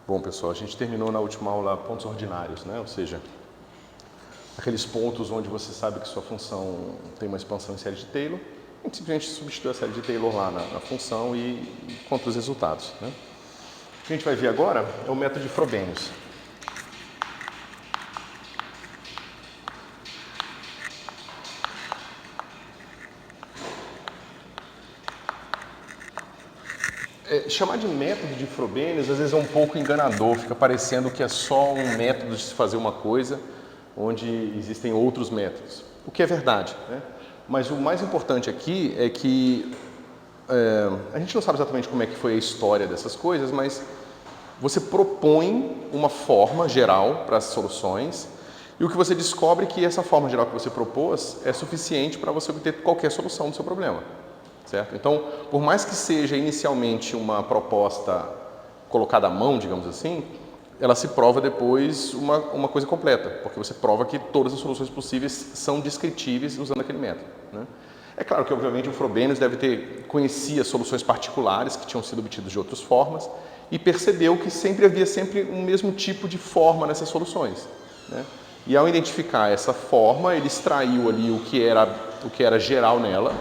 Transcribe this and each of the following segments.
Bom, pessoal, a gente terminou na última aula pontos ordinários, né? Ou seja, aqueles pontos onde você sabe que sua função tem uma expansão em série de Taylor, a gente simplesmente substitui a série de Taylor lá na função e conta os resultados, né? O que a gente vai ver agora é o método de Frobenius. Chamar de método de Frobenius às vezes é um pouco enganador, fica parecendo que é só um método de se fazer uma coisa onde existem outros métodos, o que é verdade, né? Mas o mais importante aqui é que a gente não sabe exatamente como é que foi a história dessas coisas, mas você propõe uma forma geral para as soluções e o que você descobre é que essa forma geral que você propôs é suficiente para você obter qualquer solução do seu problema. Certo? Então, por mais que seja inicialmente uma proposta colocada à mão, digamos assim, ela se prova depois uma coisa completa, porque você prova que todas as soluções possíveis são descritíveis usando aquele método, né? É claro que, obviamente, o Frobenius conhecia soluções particulares que tinham sido obtidas de outras formas e percebeu que havia sempre um mesmo tipo de forma nessas soluções, né? E ao identificar essa forma, ele extraiu ali o que era geral nela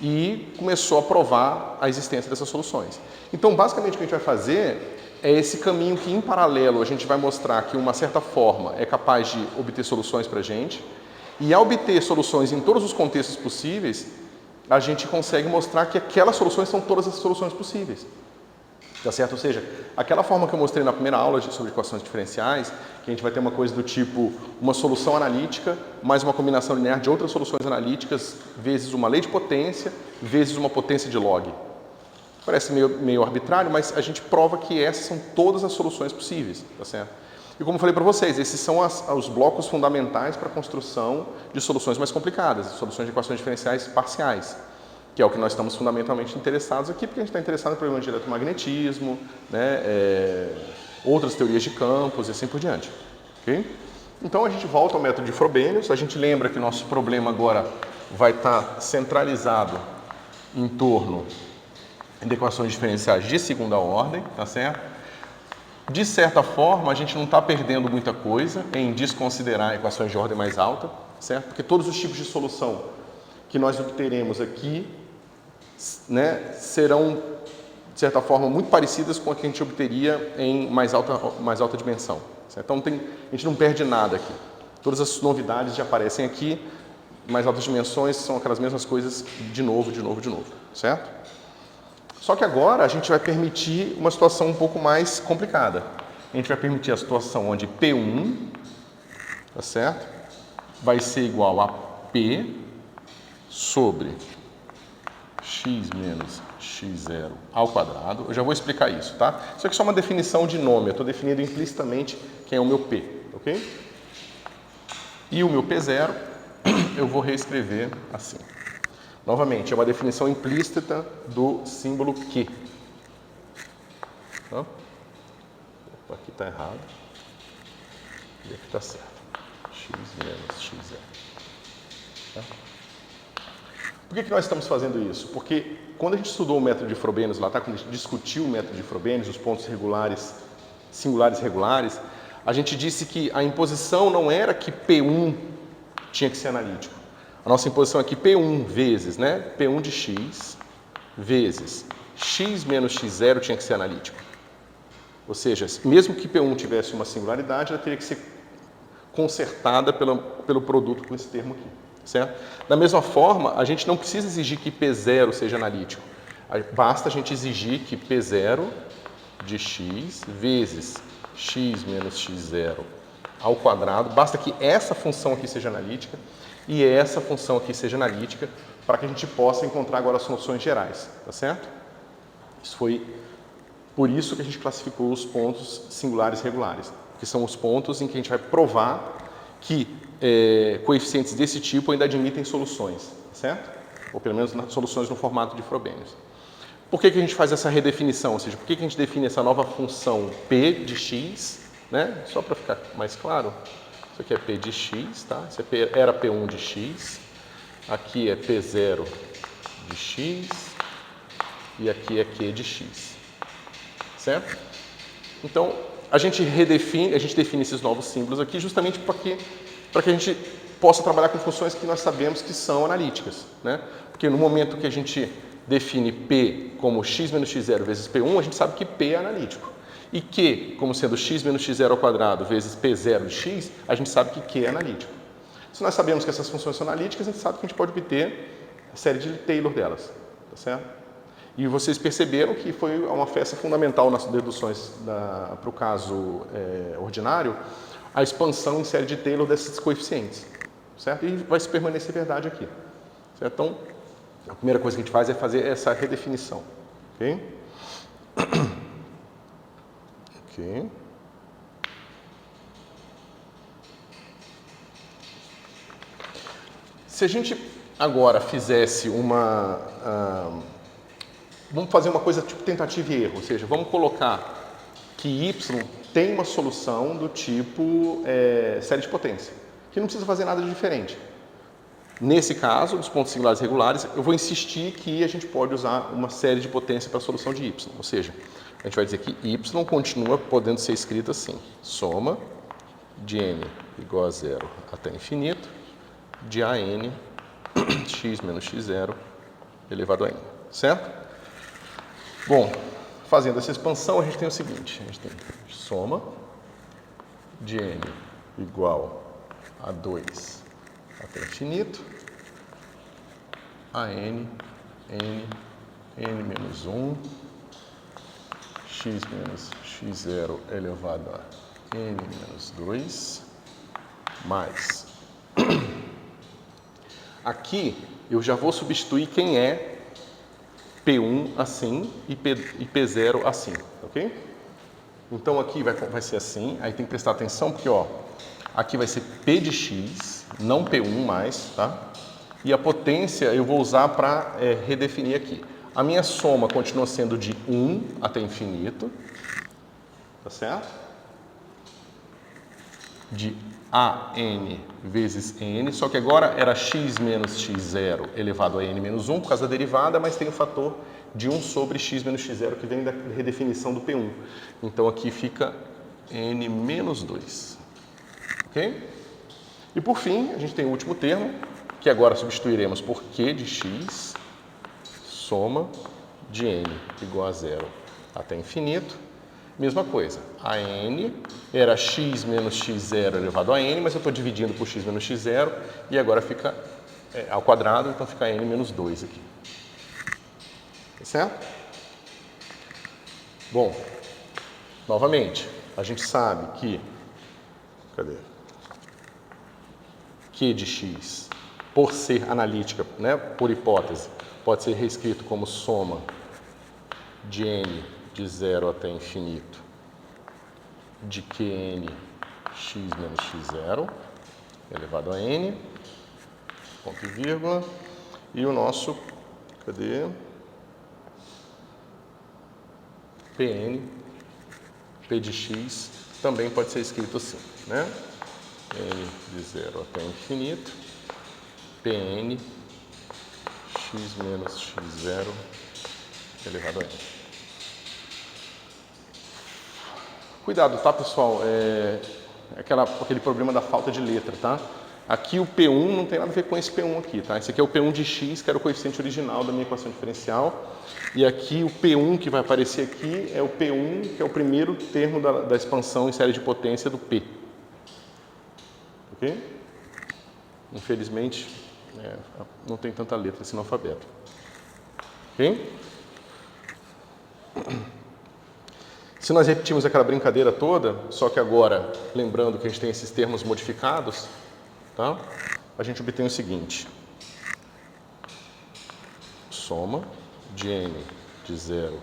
e começou a provar a existência dessas soluções. Então, basicamente, o que a gente vai fazer é esse caminho que, em paralelo, a gente vai mostrar que uma certa forma é capaz de obter soluções para a gente, e ao obter soluções em todos os contextos possíveis, a gente consegue mostrar que aquelas soluções são todas as soluções possíveis. Tá certo? Ou seja, aquela forma que eu mostrei na primeira aula sobre equações diferenciais, que a gente vai ter uma coisa do tipo uma solução analítica mais uma combinação linear de outras soluções analíticas vezes uma lei de potência vezes uma potência de log. Parece meio arbitrário, mas a gente prova que essas são todas as soluções possíveis, tá certo? E como eu falei para vocês, esses são os blocos fundamentais para a construção de soluções mais complicadas, soluções de equações diferenciais parciais, que é o que nós estamos fundamentalmente interessados aqui, porque a gente está interessado em problemas de eletromagnetismo, né, outras teorias de campos e assim por diante. Okay? Então a gente volta ao método de Frobenius, a gente lembra que nosso problema agora vai estar centralizado em torno de equações diferenciais de segunda ordem, tá certo? De certa forma, a gente não está perdendo muita coisa em desconsiderar equações de ordem mais alta, certo? Porque todos os tipos de solução que nós obteremos aqui, né, serão, de certa forma, muito parecidas com a que a gente obteria em mais alta dimensão. Certo? Então, a gente não perde nada aqui. Todas as novidades já aparecem aqui, mais altas dimensões são aquelas mesmas coisas de novo, certo? Só que agora a gente vai permitir uma situação um pouco mais complicada. A gente vai permitir a situação onde P1, tá certo? Vai ser igual a P sobre x menos x0 ao quadrado. Eu já vou explicar isso, tá? Isso aqui é só uma definição de nome, eu estou definindo implicitamente quem é o meu P, ok? E o meu P0 eu vou reescrever assim. Novamente, é uma definição implícita do símbolo Q. Tá? Opa, aqui está errado. E aqui está certo. X menos x0. Tá? Por que nós estamos fazendo isso? Porque quando a gente estudou o método de Frobenius lá, quando a gente discutiu o método de Frobenius, os pontos regulares, singulares regulares, a gente disse que a imposição não era que P1 tinha que ser analítico. A nossa imposição é que P1 vezes, né, P1 de x vezes x menos x0 tinha que ser analítico. Ou seja, mesmo que P1 tivesse uma singularidade, ela teria que ser consertada pelo produto com esse termo aqui. Certo? Da mesma forma, a gente não precisa exigir que P0 seja analítico. Basta a gente exigir que P0 de x vezes x menos x0 ao quadrado, basta que essa função aqui seja analítica e essa função aqui seja analítica para que a gente possa encontrar agora as soluções gerais, tá certo? Isso foi por isso que a gente classificou os pontos singulares regulares, que são os pontos em que a gente vai provar que coeficientes desse tipo ainda admitem soluções, certo? Ou pelo menos soluções no formato de Frobenius. Por que a gente faz essa redefinição? Ou seja, por que a gente define essa nova função P de x, né? Só para ficar mais claro, isso aqui é P de x, tá? Isso era P1 de x, aqui é P0 de x e aqui é Q de x, certo? Então, a gente define esses novos símbolos aqui justamente para que a gente possa trabalhar com funções que nós sabemos que são analíticas, né? Porque no momento que a gente define P como x menos x0 vezes P1, a gente sabe que P é analítico. E Q, como sendo x menos x0 ao quadrado vezes P0 de x, a gente sabe que Q é analítico. Se nós sabemos que essas funções são analíticas, a gente sabe que a gente pode obter a série de Taylor delas, tá certo? E vocês perceberam que foi uma peça fundamental nas deduções para o caso ordinário, a expansão em série de Taylor desses coeficientes, certo? E vai se permanecer verdade aqui, certo? Então, a primeira coisa que a gente faz é fazer essa redefinição, ok? Ok. Se a gente agora fizesse vamos fazer uma coisa tipo tentativa e erro, ou seja, vamos colocar que y tem uma solução do tipo série de potência, que não precisa fazer nada de diferente. Nesse caso, dos pontos singulares regulares, eu vou insistir que a gente pode usar uma série de potência para a solução de y, ou seja, a gente vai dizer que y continua podendo ser escrito assim, soma de n igual a 0 até infinito, de an x menos x0 elevado a n, certo? Bom, fazendo essa expansão, a gente tem o seguinte, a gente tem soma de n igual a 2 até infinito, a n menos 1, x menos x0 elevado a n menos 2, mais. Aqui eu já vou substituir quem é P1 assim e P0 assim, ok? Então aqui vai ser assim, aí tem que prestar atenção porque ó, aqui vai ser P de x, não P1 mais, tá? E a potência eu vou usar para redefinir aqui. A minha soma continua sendo de 1 até infinito, tá certo? De AN vezes N, só que agora era x menos x0 elevado a N menos 1 por causa da derivada, mas tem o fator de 1 sobre x menos x0 que vem da redefinição do P1. Então aqui fica N menos 2. Ok? E por fim, a gente tem o último termo, que agora substituiremos por Q de x, soma de N igual a 0 até infinito. Mesma coisa, a n era x menos x0 elevado a n, mas eu estou dividindo por x menos x0 e agora fica ao quadrado, então fica n menos 2 aqui. Tá certo? Bom, novamente, a gente sabe que, Q de x, por ser analítica, né, por hipótese, pode ser reescrito como soma de n de 0 até infinito de Qn x menos x0 elevado a n, ponto e vírgula, e o nosso, Pn, P de x, também pode ser escrito assim, né? N de 0 até infinito, Pn x menos x0 elevado a n. Cuidado, tá, pessoal? Aquele problema da falta de letra, tá? Aqui o P1 não tem nada a ver com esse P1 aqui, tá? Esse aqui é o P1 de x, que era o coeficiente original da minha equação diferencial. E aqui o P1 que vai aparecer aqui é o P1, que é o primeiro termo da expansão em série de potência do P. Ok? Infelizmente, não tem tanta letra assim no alfabeto. Ok? Se nós repetimos aquela brincadeira toda, só que agora, lembrando que a gente tem esses termos modificados, tá? A gente obtém o seguinte. Soma de n de 0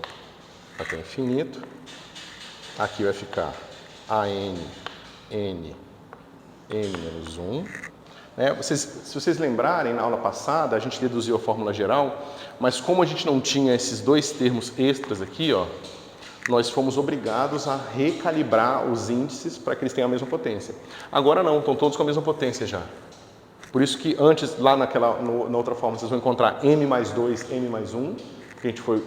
até infinito. Aqui vai ficar an, n menos 1. Se vocês lembrarem, na aula passada, a gente deduziu a fórmula geral, mas como a gente não tinha esses dois termos extras aqui, ó, nós fomos obrigados a recalibrar os índices para que eles tenham a mesma potência. Agora não, estão todos com a mesma potência já. Por isso que antes, lá na outra fórmula, vocês vão encontrar m mais 2, m mais 1, porque a gente foi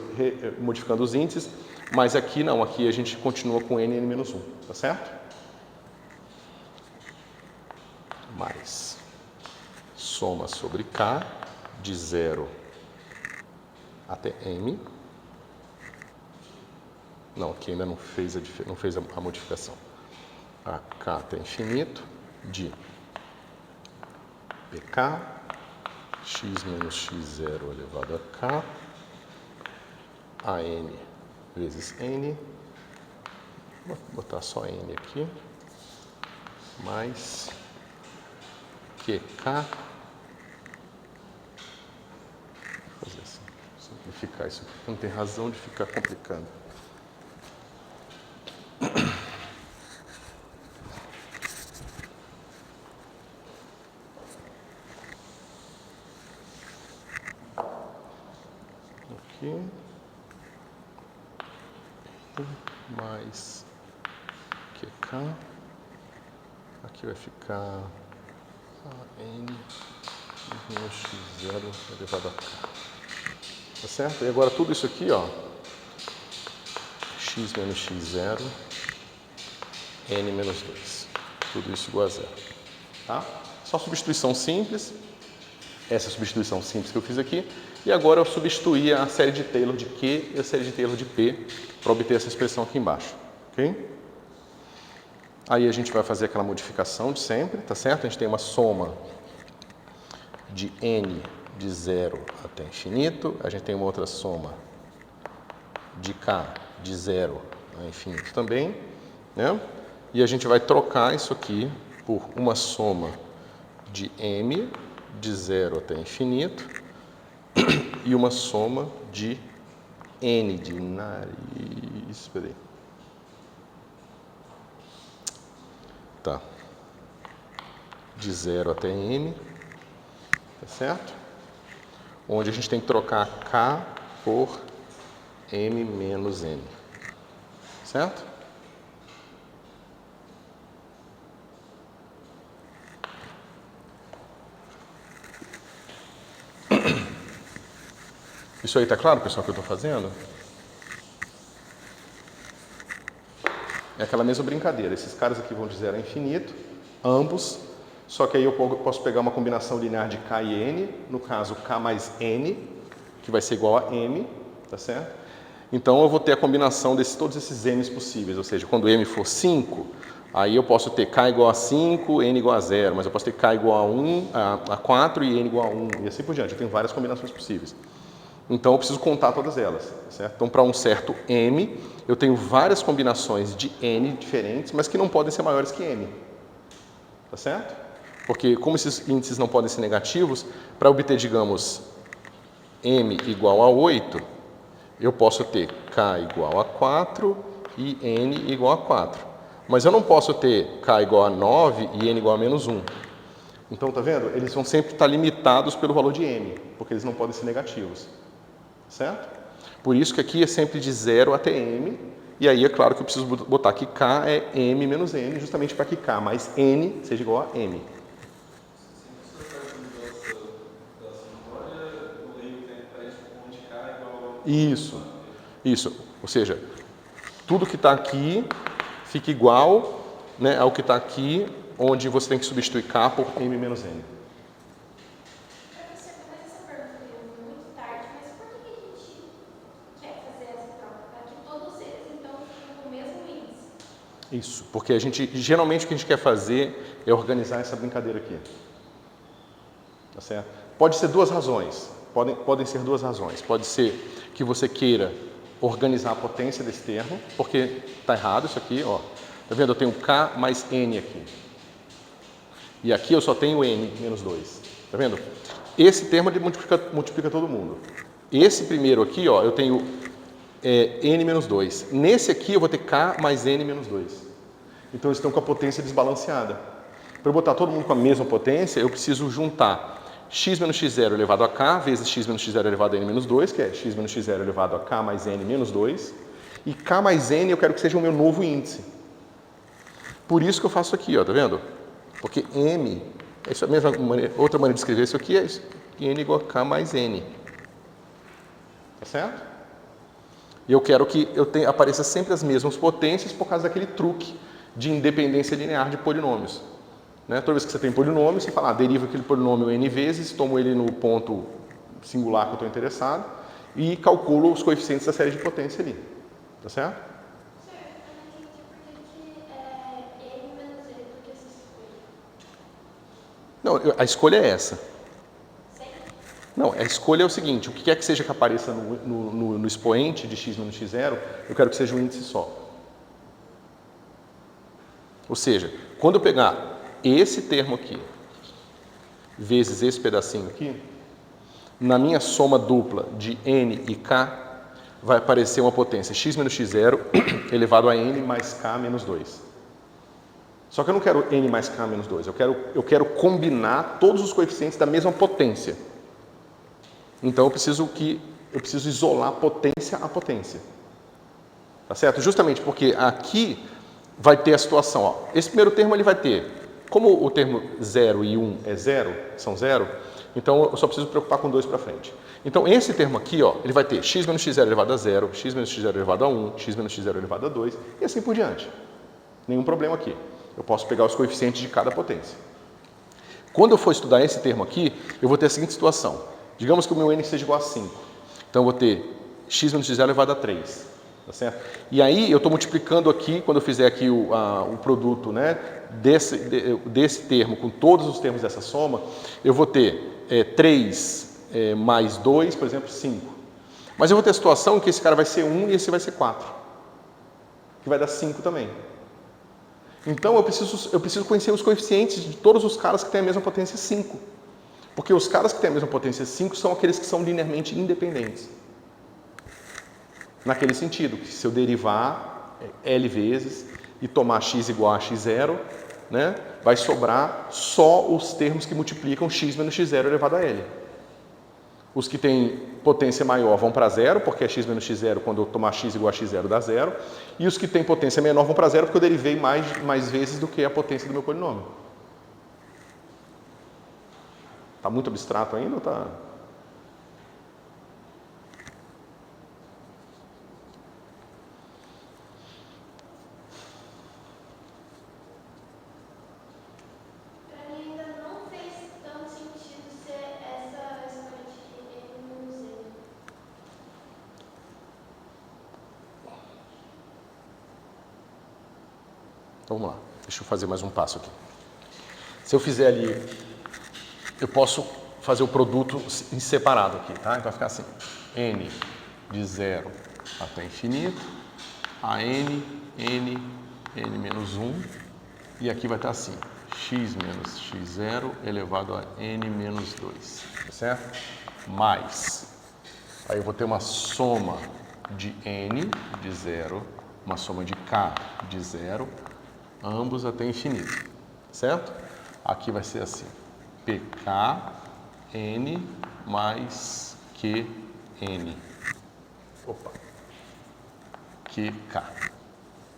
modificando os índices. mas aqui não, aqui a gente continua com n e n-1, tá certo? Mais soma sobre k de 0 até m. Não, aqui ainda não fez a modificação. A k até infinito de pk x menos x0 elevado a k a n vezes n, vou botar só n aqui, mais qk, vou fazer assim, simplificar isso aqui, não tem razão de ficar complicando. Aqui, mais qk, aqui vai ficar n menos x0 elevado a k, tá certo? E agora tudo isso aqui, ó, x menos x0, n menos 2, tudo isso igual a 0, tá? Só substituição simples, essa substituição simples que eu fiz aqui, e agora eu substituí a série de Taylor de Q e a série de Taylor de P para obter essa expressão aqui embaixo, ok? Aí a gente vai fazer aquela modificação de sempre, tá certo? A gente tem uma soma de n de 0 até infinito, a gente tem uma outra soma de k de 0 a infinito também, né? E a gente vai trocar isso aqui por uma soma de m de 0 até infinito e uma soma de n de nariz, espera aí. Tá. De 0 até m, tá certo? Onde a gente tem que trocar k por m menos n, certo? Isso aí tá claro, pessoal, o que eu estou fazendo? É aquela mesma brincadeira. Esses caras aqui vão de 0 a infinito, ambos, só que aí eu posso pegar uma combinação linear de k e n, no caso k mais n, que vai ser igual a m, tá certo? Então eu vou ter a combinação de todos esses n's possíveis, ou seja, quando m for 5, aí eu posso ter k igual a 5, n igual a 0, mas eu posso ter k igual a 1, a 4 e n igual a 1, e assim por diante. Eu tenho várias combinações possíveis. Então eu preciso contar todas elas, certo? Então para um certo m, eu tenho várias combinações de n diferentes, mas que não podem ser maiores que m, tá certo? Porque como esses índices não podem ser negativos, para obter, digamos, m igual a 8, eu posso ter k igual a 4 e n igual a 4. Mas eu não posso ter k igual a 9 e n igual a menos 1. Então, tá vendo? Eles vão sempre estar limitados pelo valor de m, porque eles não podem ser negativos. Certo? Por isso que aqui é sempre de 0 até m, e aí é claro que eu preciso botar que k é m menos n, justamente para que k mais n seja igual a m. Isso, isso. Ou seja, tudo que está aqui fica igual, né, ao que está aqui, onde você tem que substituir k por m menos n. Isso, porque a gente, geralmente o que a gente quer fazer é organizar essa brincadeira aqui. Tá certo? Pode ser duas razões, podem ser duas razões. Pode ser que você queira organizar a potência desse termo, porque está errado isso aqui, ó. Tá vendo? Eu tenho k mais n aqui. E aqui eu só tenho n menos 2. Tá vendo? Esse termo ele multiplica todo mundo. Esse primeiro aqui, ó, eu tenho n menos 2. Nesse aqui eu vou ter k mais n menos 2. Então eles estão com a potência desbalanceada. Para eu botar todo mundo com a mesma potência, eu preciso juntar x menos x0 elevado a k vezes x menos x0 elevado a n menos 2, que é x menos x0 elevado a k mais n menos 2. E k mais n eu quero que seja o meu novo índice. Por isso que eu faço aqui, ó, tá vendo? Porque m, essa mesma outra maneira de escrever isso aqui é isso, n igual a k mais n. Tá certo? E eu quero que apareça sempre as mesmas potências por causa daquele truque de independência linear de polinômios. Né? Toda vez que você tem polinômio, você fala, deriva aquele polinômio n vezes, tomo ele no ponto singular que eu estou interessado e calculo os coeficientes da série de potência ali. Tá certo? Não, a escolha é essa. Não, a escolha é o seguinte, o que quer que seja que apareça no expoente de x menos x0, eu quero que seja um índice só. Ou seja, quando eu pegar esse termo aqui, vezes esse pedacinho aqui, na minha soma dupla de n e k, vai aparecer uma potência x menos x0 elevado a n mais k menos 2. Só que eu não quero n mais k menos 2, eu quero combinar todos os coeficientes da mesma potência. Então eu preciso isolar potência a potência. Tá certo? Justamente porque aqui vai ter a situação, ó. Esse primeiro termo ele vai ter, como o termo 0 e 1 é 0, são 0, então eu só preciso preocupar com 2 para frente. Então esse termo aqui, ó, ele vai ter x menos x0 elevado a 0, x menos x0 elevado a 1, x menos x0 elevado a 2 e assim por diante. Nenhum problema aqui. Eu posso pegar os coeficientes de cada potência. Quando eu for estudar esse termo aqui, eu vou ter a seguinte situação. Digamos que o meu n seja igual a 5. Então eu vou ter x menos x0 elevado a 3. Tá certo? E aí eu estou multiplicando aqui, quando eu fizer aqui o produto, né, desse termo com todos os termos dessa soma, eu vou ter 3 mais 2, por exemplo, 5. Mas eu vou ter a situação em que esse cara vai ser 1 e esse vai ser 4. Que vai dar 5 também. Então eu preciso conhecer os coeficientes de todos os caras que têm a mesma potência 5. Porque os caras que têm a mesma potência 5 são aqueles que são linearmente independentes. Naquele sentido, que se eu derivar L vezes e tomar x igual a x0, né, vai sobrar só os termos que multiplicam x menos x0 elevado a L. Os que têm potência maior vão para zero, porque é x menos x0, quando eu tomar x igual a x0 dá zero. E os que têm potência menor vão para zero, porque eu derivei mais vezes do que a potência do meu polinômio. Está muito abstrato ainda ou está... Então, vamos lá, deixa eu fazer mais um passo aqui. Se eu fizer ali, eu posso fazer o produto em separado aqui, tá? Então vai ficar assim, n de 0 até infinito, a n menos 1, e aqui vai estar assim, x menos x0 elevado a n menos 2, certo? Mais, aí eu vou ter uma soma de n de 0, uma soma de k de 0, ambos até infinito, certo? Aqui vai ser assim, pkn mais qn. Opa. QK,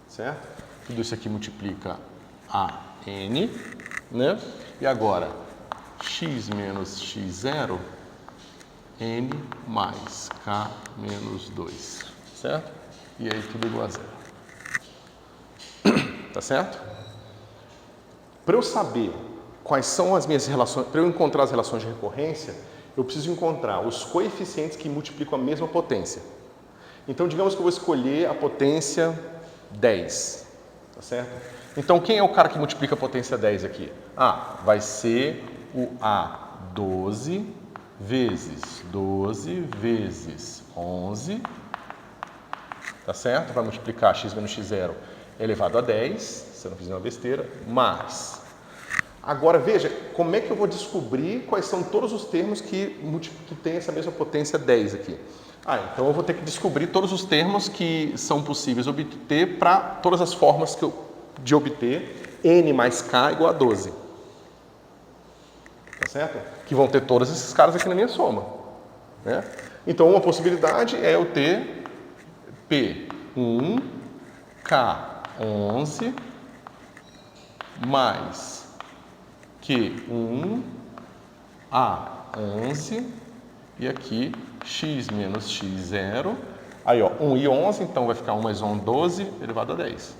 certo? Tudo isso aqui multiplica a n, né? E agora, x menos x0, n mais k menos 2, certo? E aí tudo igual a 0. Tá certo? Para eu saber quais são as minhas relações, para eu encontrar as relações de recorrência, eu preciso encontrar os coeficientes que multiplicam a mesma potência. Então, digamos que eu vou escolher a potência 10, tá certo? Então, quem é o cara que multiplica a potência 10 aqui? Ah, vai ser o A12 vezes 11, tá certo? Vai multiplicar x menos x0 elevado a 10, se eu não fizer uma besteira, mais. Agora, veja, como é que eu vou descobrir quais são todos os termos que têm essa mesma potência 10 aqui? Então eu vou ter que descobrir todos os termos que são possíveis obter para todas as formas de obter n mais k igual a 12. Tá certo? Que vão ter todos esses caras aqui na minha soma. Né? Então, uma possibilidade é eu ter P1, K11, mais Q1, A11, e aqui x menos x0 Aí, ó, 1 e 11, então vai ficar 1 mais 1, 12, elevado a 10.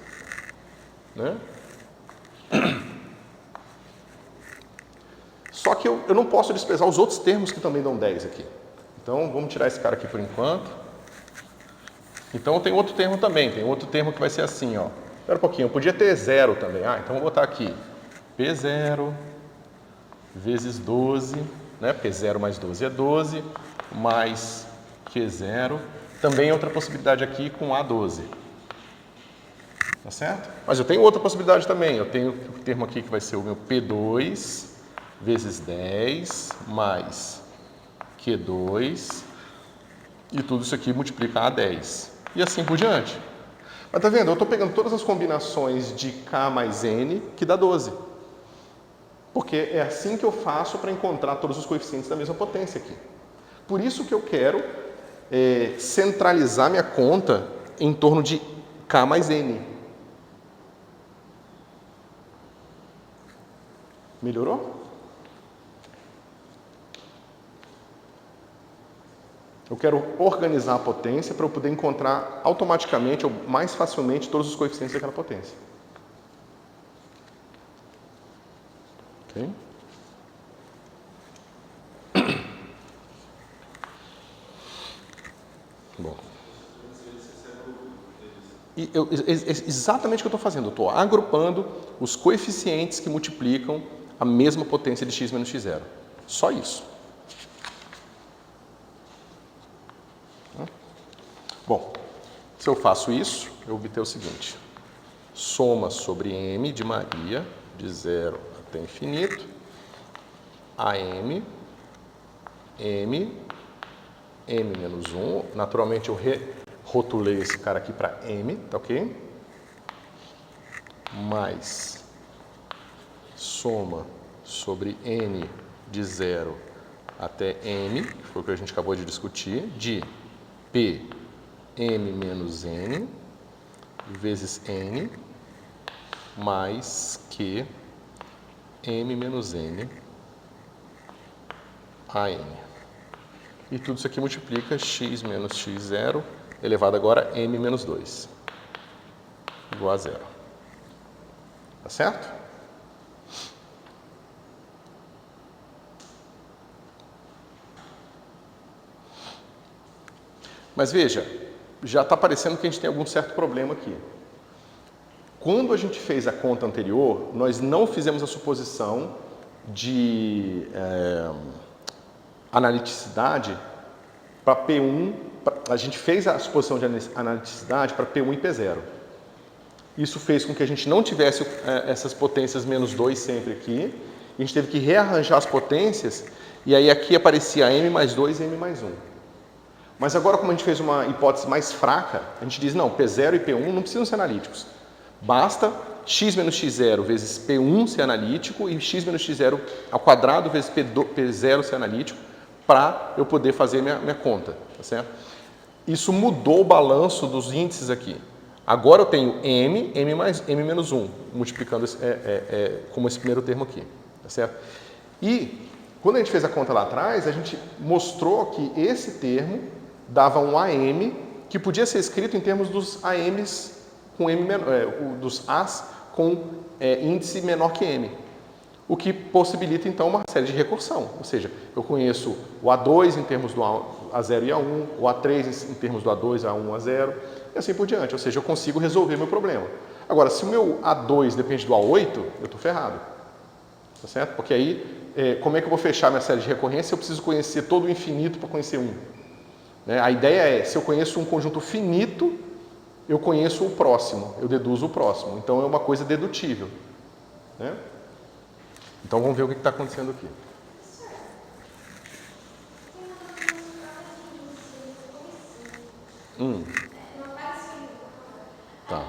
Né? Só que eu não posso desprezar os outros termos que também dão 10 aqui. Então, vamos tirar esse cara aqui por enquanto. Então, tem outro termo também. Tem outro termo que vai ser assim, ó. Espera um pouquinho, eu podia ter 0 também. Ah, então vou botar aqui P0 vezes 12, né? Porque 0 mais 12 é 12, mais Q0. Também outra possibilidade aqui com A12. Tá certo? Mas eu tenho outra possibilidade também. Eu tenho o termo aqui que vai ser o meu P2 vezes 10 mais Q2 e tudo isso aqui multiplica a 10. E assim por diante. Mas tá vendo? Eu estou pegando todas as combinações de K mais N que dá 12. Porque é assim que eu faço para encontrar todos os coeficientes da mesma potência aqui. Por isso que eu quero centralizar minha conta em torno de K mais N. Melhorou? Eu quero organizar a potência para eu poder encontrar automaticamente ou mais facilmente todos os coeficientes daquela potência. Ok? Bom. Exatamente o que eu estou fazendo. Eu estou agrupando os coeficientes que multiplicam a mesma potência de x menos x0. Só isso. Bom, se eu faço isso, eu obtenho o seguinte. Soma sobre m de Maria, de 0 até infinito, AM, m menos 1. Naturalmente, eu rotulei esse cara aqui para m, tá ok? Mais soma sobre n de 0 até m, que foi o que a gente acabou de discutir, de p m menos n vezes n mais q m menos n a n. E tudo isso aqui multiplica x menos x0 elevado agora a m menos 2 igual a 0. Tá certo? Mas veja, já está parecendo que a gente tem algum certo problema aqui. Quando a gente fez a conta anterior, nós não fizemos a suposição de analiticidade para P1. A gente fez a suposição de analiticidade para P1 e P0. Isso fez com que a gente não tivesse essas potências menos 2 sempre aqui. A gente teve que rearranjar as potências e aí aqui aparecia M mais 2 e M mais 1. Mas agora, como a gente fez uma hipótese mais fraca, a gente diz, não, P0 e P1 não precisam ser analíticos. Basta x menos x0 vezes P1 ser analítico e x menos x0 ao quadrado vezes P0 ser analítico para eu poder fazer minha conta. Tá certo? Isso mudou o balanço dos índices aqui. Agora eu tenho m mais m menos 1, multiplicando como esse primeiro termo aqui. Tá certo? E quando a gente fez a conta lá atrás, a gente mostrou que esse termo dava um AM que podia ser escrito em termos dos AMs com M dos As com índice menor que M. O que possibilita então uma série de recursão. Ou seja, eu conheço o A2 em termos do A0 e A1, o A3 em termos do A2, A1, A0 e assim por diante. Ou seja, eu consigo resolver meu problema. Agora, se o meu A2 depende do A8, eu estou ferrado. Tá certo? Porque aí, como é que eu vou fechar minha série de recorrência? Eu preciso conhecer todo o infinito para conhecer um. A ideia é, se eu conheço um conjunto finito, eu conheço o próximo, eu deduzo o próximo. Então, é uma coisa dedutível. Né? Então, vamos ver o que está acontecendo aqui. Tá.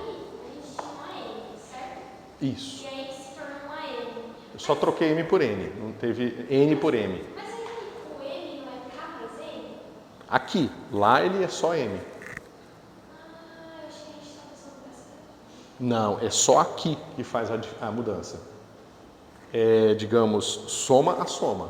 Isso. E aí se tornou uma M. Eu só troquei M por N, não teve N por M. Mas aí o M não é K mais N? Aqui, lá ele é só M. Eu achei que a gente estava usando bastante. Não, é só aqui que faz a mudança. É, digamos, soma a soma.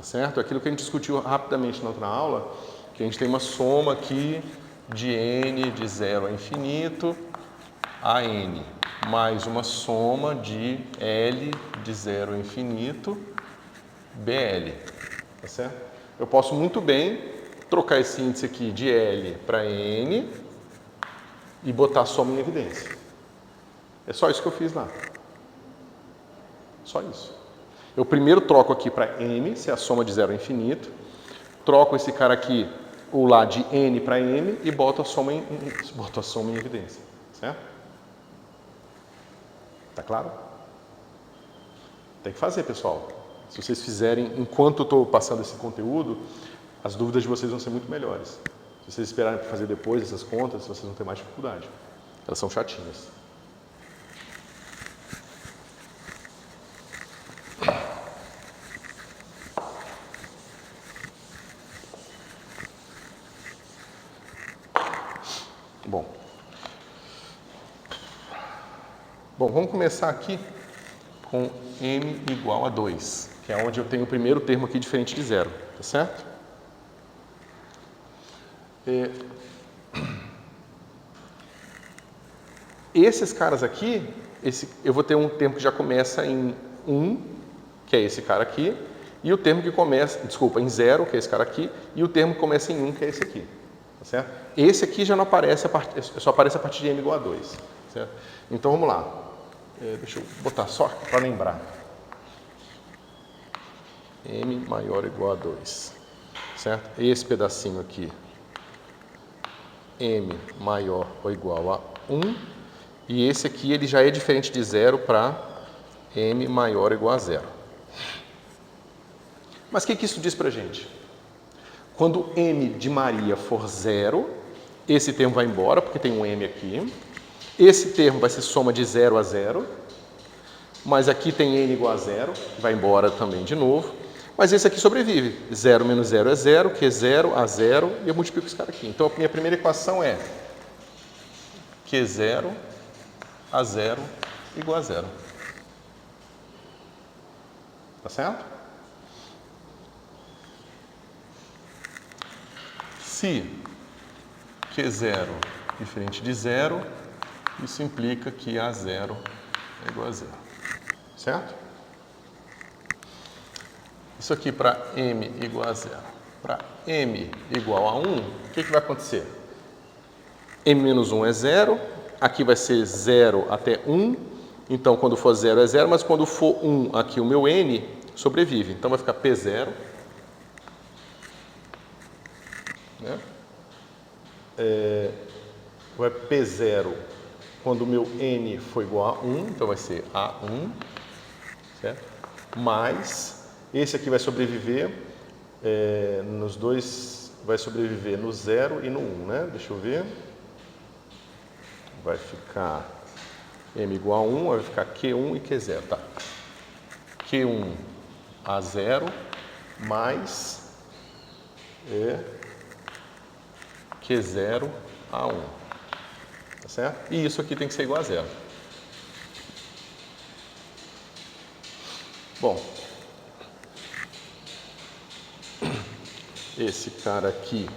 tá certo? Aquilo que a gente discutiu rapidamente na outra aula, que a gente tem uma soma aqui de n de 0 a infinito a n, mais uma soma de L de 0 a infinito BL, tá certo? Eu posso muito bem trocar esse índice aqui de L para N e botar a soma em evidência. É só isso que eu fiz lá. Só isso. Eu primeiro troco aqui para M, se é a soma de 0 a infinito, troco esse cara aqui, o lá de N para M e boto a soma em evidência, certo? Tá claro? Tem que fazer, pessoal. Se vocês fizerem, enquanto eu estou passando esse conteúdo, as dúvidas de vocês vão ser muito melhores. Se vocês esperarem para fazer depois essas contas, vocês vão ter mais dificuldade. Elas são chatinhas. Bom, vamos começar aqui com m igual a 2, que é onde eu tenho o primeiro termo aqui diferente de zero, tá certo? Esses caras aqui, eu vou ter um termo que já começa em 1, que é esse cara aqui, e o termo que começa, desculpa, em 0, que é esse cara aqui, e o termo que começa em 1, que é esse aqui, tá certo? Esse aqui já não aparece, só aparece a partir de m igual a 2, certo? Então vamos lá. Deixa eu botar só para lembrar. M maior ou igual a 2, certo? Esse pedacinho aqui, M maior ou igual a 1, e esse aqui ele já é diferente de 0 para M maior ou igual a 0. Mas o que isso diz para a gente? Quando M de Maria for 0, esse termo vai embora, porque tem um M aqui. Esse termo vai ser soma de 0 a 0, mas aqui tem n igual a 0, vai embora também de novo. Mas esse aqui sobrevive. 0 menos 0 é 0, que é 0 a 0, e eu multiplico esse cara aqui. Então, a minha primeira equação é Q0 a 0 igual a 0. Tá certo? Se Q0 diferente de 0, isso implica que A0 é igual a 0. Certo? Isso aqui para M igual a 0. Para M igual a 1, o que vai acontecer? M menos 1 é 0, aqui vai ser 0 até 1, então quando for 0 é 0, mas quando for 1 aqui o meu N sobrevive. Então vai ficar P0, né? Vai P0 quando o meu N for igual a 1, então vai ser A1, certo? Mais, esse aqui vai sobreviver, nos dois, vai sobreviver no 0 e no 1, né? Deixa eu ver. Vai ficar M igual a 1, vai ficar Q1 e Q0, tá? Q1 a 0 mais Q0 a 1, tá certo? E isso aqui tem que ser igual a 0. Bom, esse cara aqui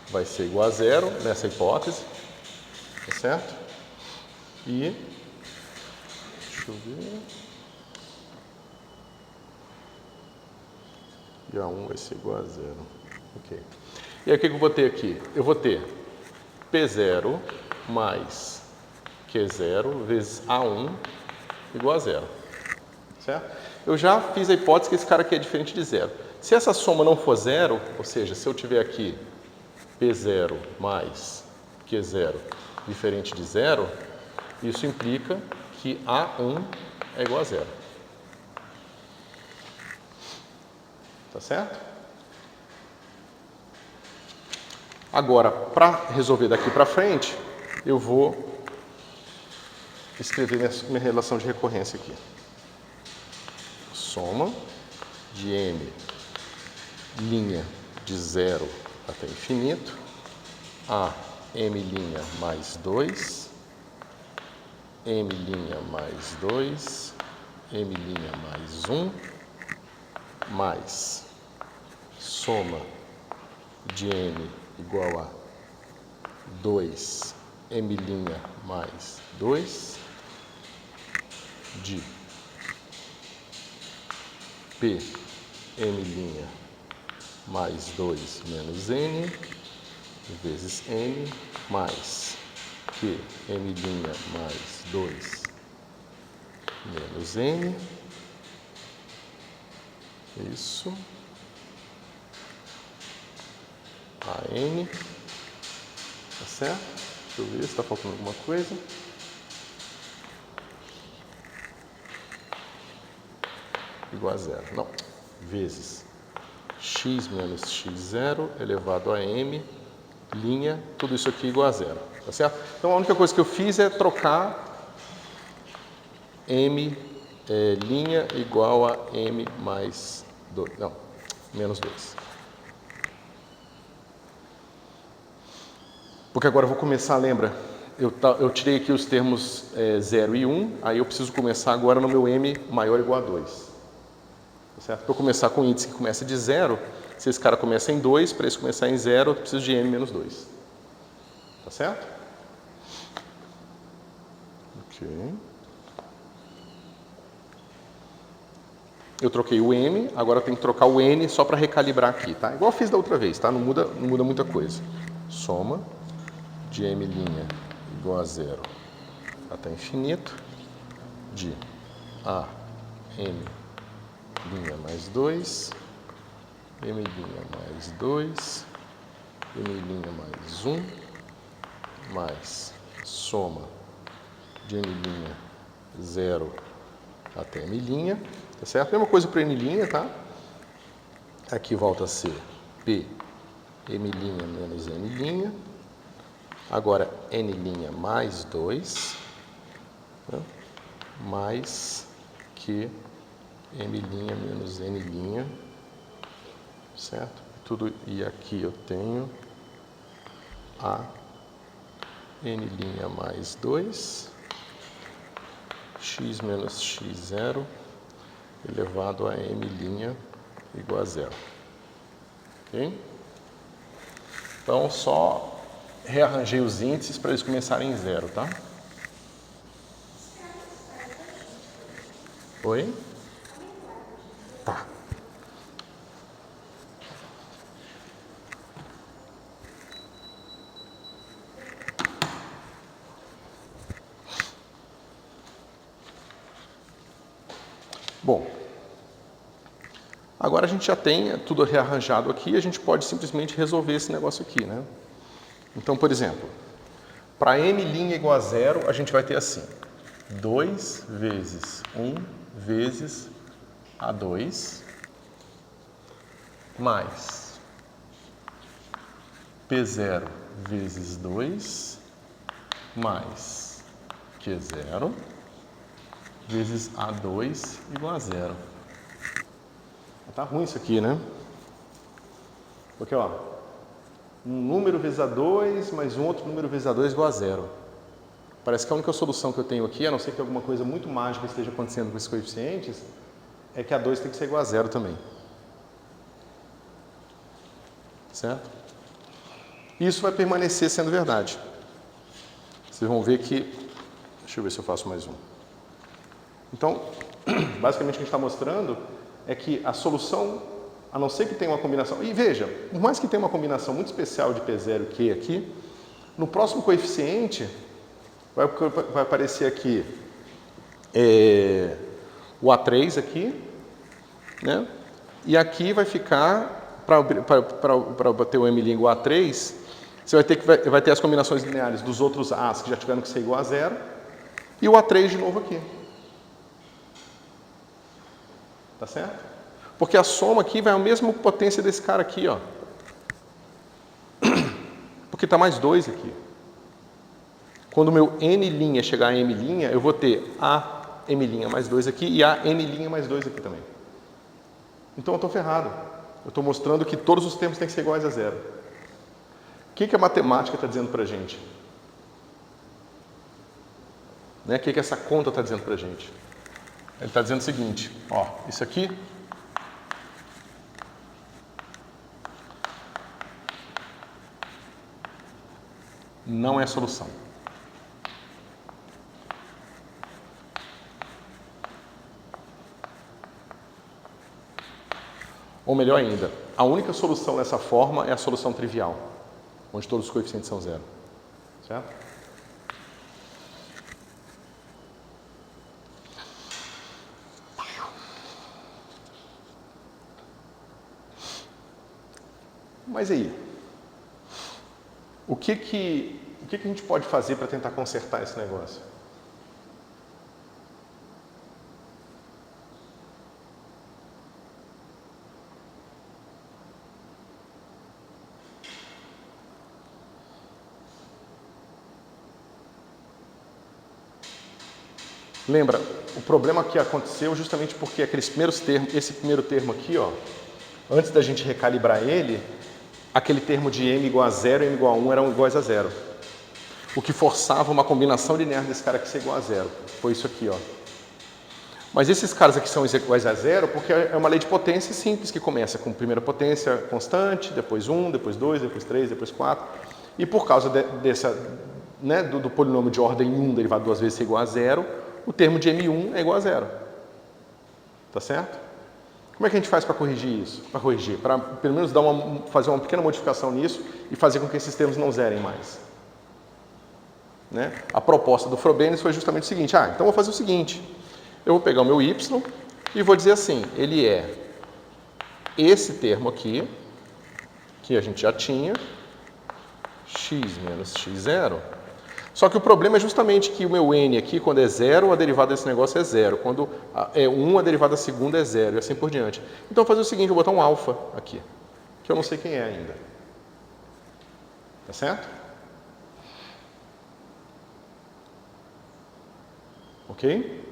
vai ser igual a 0 nessa hipótese, tá certo? E, deixa eu ver, e A1 vai ser igual a 0, ok. E aí o que eu vou ter aqui? Eu vou ter P0 mais Q0 vezes A1 igual a 0, certo? Eu já fiz a hipótese que esse cara aqui é diferente de 0. Se essa soma não for 0, ou seja, se eu tiver aqui P0 mais Q0 diferente de 0, isso implica que A1 é igual a 0. Tá certo? Agora, para resolver daqui para frente, eu vou escrever minha relação de recorrência aqui. Soma de M' de 0 até infinito, a M' mais 2, M' mais 2, M' mais 1, mais soma de m igual a 2m' mais 2 de Pm' mais 2 menos n vezes n mais Qm' mais 2 menos n. Isso. A n. Tá certo? Deixa eu ver se está faltando alguma coisa. Igual a zero. Não. Vezes x menos x0 elevado a m, linha, tudo isso aqui igual a zero. Tá certo? Então a única coisa que eu fiz é trocar m linha igual a m mais 2. Não, menos 2. Porque agora eu vou começar, lembra? Eu tirei aqui os termos 0 e 1, aí eu preciso começar agora no meu m maior ou igual a 2. Tá certo? Para eu começar com um índice que começa de 0, se esse cara começa em 2, para esse começar em 0, eu preciso de m menos 2. Tá certo? Ok. Eu troquei o m, agora eu tenho que trocar o n só para recalibrar aqui, tá? Igual eu fiz da outra vez, tá? Não muda muita coisa. Soma de m' igual a 0 até infinito, de a m' mais 2, m' mais 2, m' mais 1, mais soma de m' 0 até m', tá certo? Mesma coisa para n', tá? Aqui volta a ser p m' menos n', agora n' mais 2, né? Mais que m' menos n', certo? Tudo, e aqui eu tenho a n' mais 2, x menos x0 elevado a m' igual a 0. Ok? Então, só rearranjei os índices para eles começarem em 0, tá? Oi? Tá. Bom, agora a gente já tem tudo rearranjado aqui, a gente pode simplesmente resolver esse negócio aqui, né? Então, por exemplo, para m' igual a 0, a gente vai ter assim, 2 vezes 1 vezes A2 mais P0 vezes 2 mais Q0 vezes A2 igual a 0. Tá ruim isso aqui, né? Porque, ó, um número vezes A2 mais um outro número vezes A2 igual a 0. Parece que a única solução que eu tenho aqui, a não ser que alguma coisa muito mágica esteja acontecendo com esses coeficientes, é que A2 tem que ser igual a 0 também. Certo? Isso vai permanecer sendo verdade. Vocês vão ver que... Deixa eu ver se eu faço mais um. Então, basicamente o que a gente está mostrando é que a solução, a não ser que tenha uma combinação... E veja, por mais que tenha uma combinação muito especial de P0 e Q aqui, no próximo coeficiente vai aparecer aqui o A3 aqui, né? E aqui vai ficar, para bater o m' igual a 3, você vai ter as combinações lineares dos outros A's que já tiveram que ser igual a 0, e o A3 de novo aqui. Tá certo? Porque a soma aqui vai a mesma potência desse cara aqui, ó. Porque está mais 2 aqui. Quando o meu n' chegar a m', eu vou ter a m' mais 2 aqui e a n' mais 2 aqui também. Então eu estou ferrado. Eu estou mostrando que todos os termos têm que ser iguais a 0. O que a matemática está dizendo para a gente? Né? O que essa conta está dizendo para a gente? Ele está dizendo o seguinte, ó, isso aqui não é solução. Ou melhor ainda, a única solução dessa forma é a solução trivial, onde todos os coeficientes são zero. Certo? Mas aí, o que a gente pode fazer para tentar consertar esse negócio? Lembra, o problema que aconteceu justamente porque aqueles primeiros termos, esse primeiro termo aqui, ó, antes da gente recalibrar ele, aquele termo de m igual a 0 e m igual a 1 eram iguais a 0. O que forçava uma combinação linear desse cara aqui ser igual a 0. Foi isso aqui, ó. Mas esses caras aqui são iguais a 0 porque é uma lei de potência simples que começa com primeira potência constante, depois 1, depois 2, depois 3, depois 4. E por causa do polinômio de ordem 1 derivado duas vezes ser igual a 0, o termo de M1 é igual a 0. Tá certo? Como é que a gente faz para corrigir isso? Para pelo menos fazer uma pequena modificação nisso e fazer com que esses termos não zerem mais. Né? A proposta do Frobenius foi justamente o seguinte, então eu vou fazer o seguinte, eu vou pegar o meu y e vou dizer assim, ele é esse termo aqui, que a gente já tinha, x menos x0, só que o problema é justamente que o meu n aqui, quando é 0, a derivada desse negócio é 0. Quando é 1, a derivada segunda é 0 e assim por diante. Então, eu vou fazer o seguinte, eu vou botar um alfa aqui, que eu não sei quem é ainda. Tá certo? Ok?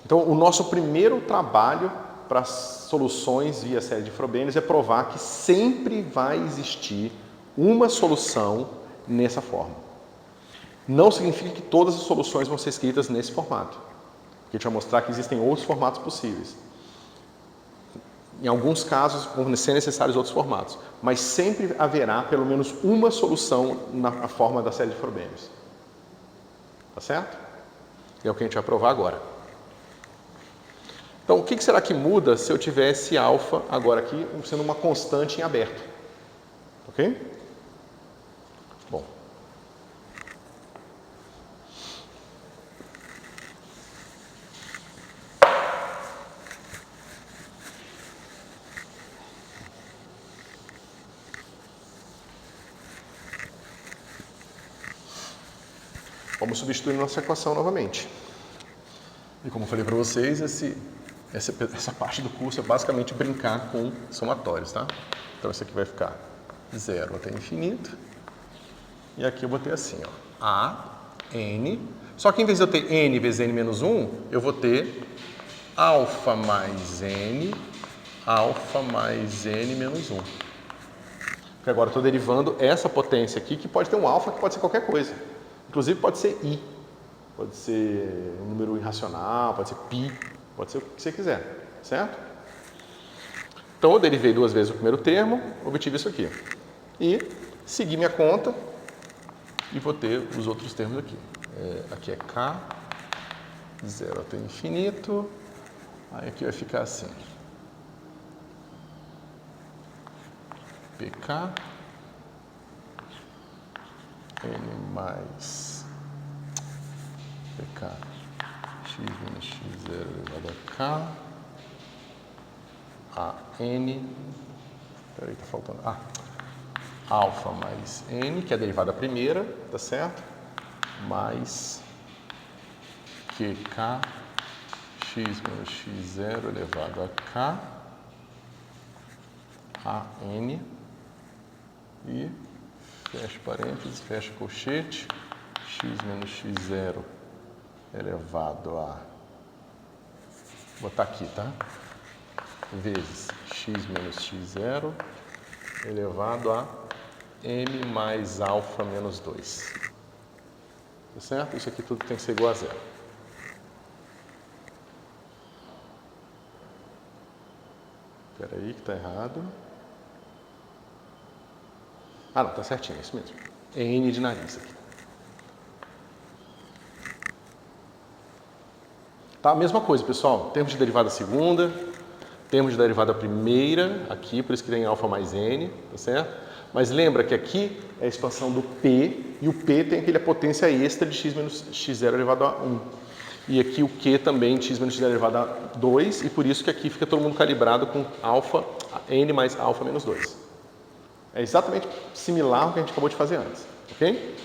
Então, o nosso primeiro trabalho para soluções via série de Frobenius é provar que sempre vai existir uma solução nessa forma. Não significa que todas as soluções vão ser escritas nesse formato. Porque a gente vai mostrar que existem outros formatos possíveis. Em alguns casos vão ser necessários outros formatos. Mas sempre haverá pelo menos uma solução na forma da série de Frobenius. Tá certo? É o que a gente vai provar agora. Então, o que será que muda se eu tivesse alfa agora aqui sendo uma constante em aberto? Ok? Bom. Vamos substituir nossa equação novamente. E como eu falei para vocês, essa parte do curso é basicamente brincar com somatórios, tá? Então, isso aqui vai ficar 0 até infinito. E aqui eu vou ter assim, ó, A, N. Só que em vez de eu ter N vezes N menos 1, eu vou ter alfa mais N menos 1. Porque agora eu estou derivando essa potência aqui, que pode ter um alfa, que pode ser qualquer coisa. Inclusive pode ser I, pode ser um número irracional, pode ser π, pode ser o que você quiser, certo? Então eu derivei duas vezes o primeiro termo, obtive isso aqui. E segui minha conta e vou ter os outros termos aqui. Aqui é K, 0 até infinito, aí aqui vai ficar assim. PK, N mais PK, x menos x0 elevado a K, a N, peraí, tá faltando, alfa mais N, que é a derivada primeira, tá certo? Mais QK, x menos x0 elevado a K, a N, e fecha parênteses, fecha colchete, x menos x0 elevado a, vou botar aqui, tá? Vezes x menos x0 elevado a m mais alfa menos 2. Tá certo? Isso aqui tudo tem que ser igual a 0. Espera aí que está errado. Não, está certinho, é isso mesmo. N de nariz aqui. Tá? Mesma coisa, pessoal. Termos de derivada segunda, termos de derivada primeira, aqui, por isso que tem alfa mais N, tá certo? Mas lembra que aqui é a expansão do P, e o P tem aquele potência extra de x menos x0 elevado a 1. E aqui o Q também, x menos x0 elevado a 2, e por isso que aqui fica todo mundo calibrado com alfa, N mais alfa menos 2. É exatamente similar ao que a gente acabou de fazer antes, ok?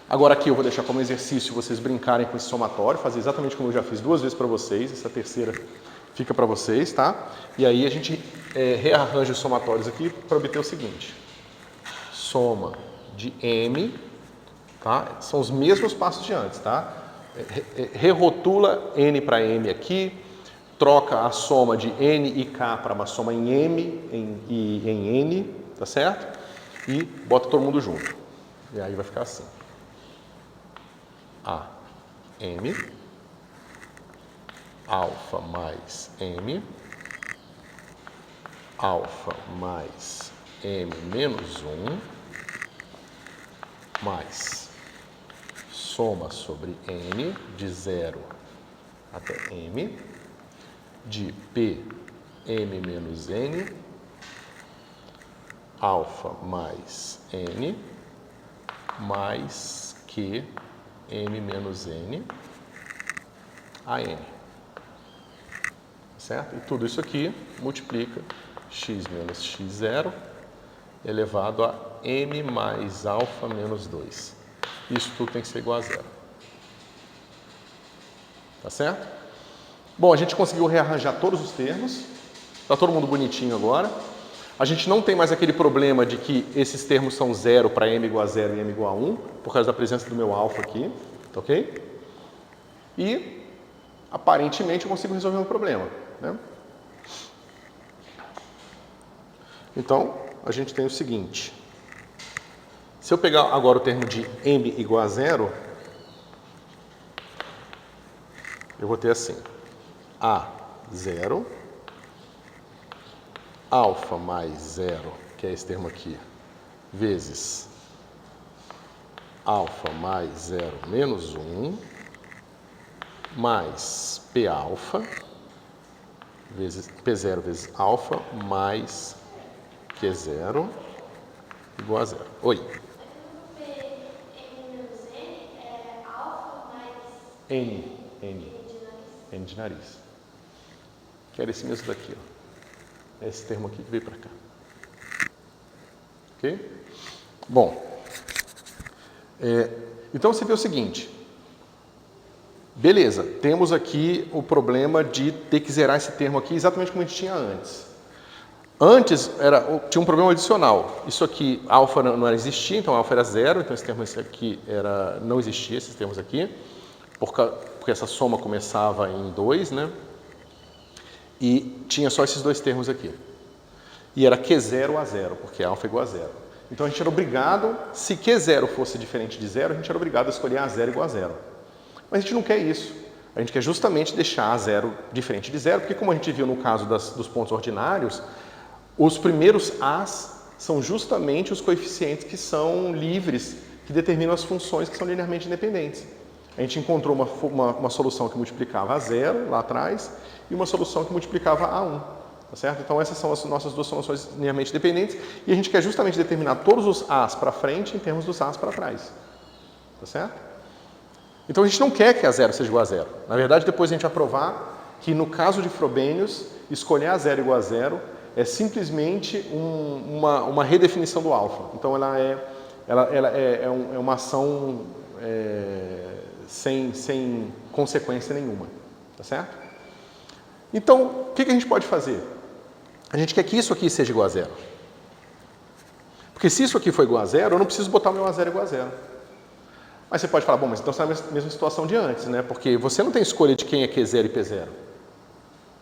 Agora aqui eu vou deixar como exercício vocês brincarem com esse somatório, fazer exatamente como eu já fiz 2 vezes para vocês, essa terceira fica para vocês, tá? E aí a gente rearranja os somatórios aqui para obter o seguinte. Soma de M, tá? São os mesmos passos de antes, tá? Rerotula N para M aqui, troca a soma de N e K para uma soma em M e em N, tá certo? E bota todo mundo junto. E aí vai ficar assim. A, M, alfa mais M, alfa mais M menos 1, mais soma sobre N, de 0 até M, de P, M menos N, alfa mais N, mais Q, M menos N, a N. Certo? E tudo isso aqui multiplica x menos x0 elevado a M mais alfa menos 2. Isso tudo tem que ser igual a 0. Tá certo? Bom, a gente conseguiu rearranjar todos os termos. Está todo mundo bonitinho agora. A gente não tem mais aquele problema de que esses termos são 0 para m igual a 0 e m igual a 1, por causa da presença do meu alfa aqui, tá ok? E, aparentemente, eu consigo resolver o problema, né? Então, a gente tem o seguinte. Se eu pegar agora o termo de m igual a 0, eu vou ter assim. A, 0. Alfa mais 0, que é esse termo aqui, vezes alfa mais 0 menos 1, mais P alfa, vezes P0 vezes alfa, mais Q0, igual a 0. Oi. P, M menos N é alfa mais N de nariz. N de nariz. Que era esse mesmo daqui, ó. É esse termo aqui que veio para cá. Ok? Bom, então você vê o seguinte. Beleza, temos aqui o problema de ter que zerar esse termo aqui exatamente como a gente tinha antes. Antes tinha um problema adicional. Isso aqui, alfa não existia, então alfa era 0, então esse termo aqui não existia, esses termos aqui, porque essa soma começava em 2, né? E tinha só esses dois termos aqui. E era Q0 a 0, porque alfa é igual a 0. Então a gente era obrigado, se Q0 fosse diferente de 0, a gente era obrigado a escolher a 0 igual a 0. Mas a gente não quer isso. A gente quer justamente deixar a 0 diferente de 0, porque como a gente viu no caso dos pontos ordinários, os primeiros A's são justamente os coeficientes que são livres, que determinam as funções que são linearmente independentes. A gente encontrou uma solução que multiplicava a 0 lá atrás e uma solução que multiplicava a 1. Tá certo? Então essas são as nossas duas soluções linearmente dependentes e a gente quer justamente determinar todos os A's para frente em termos dos A's para trás. Tá certo? Então a gente não quer que a 0 seja igual a 0. Na verdade, depois a gente vai provar que no caso de Frobenius, escolher a 0 igual a 0 é simplesmente uma redefinição do alfa. Então ela é uma ação sem consequência nenhuma. Tá certo? Então, o que a gente pode fazer? A gente quer que isso aqui seja igual a 0. Porque se isso aqui for igual a 0, eu não preciso botar o meu A0 igual a 0. Mas você pode falar, bom, mas então você está na mesma situação de antes, né? Porque você não tem escolha de quem é Q0 e P0.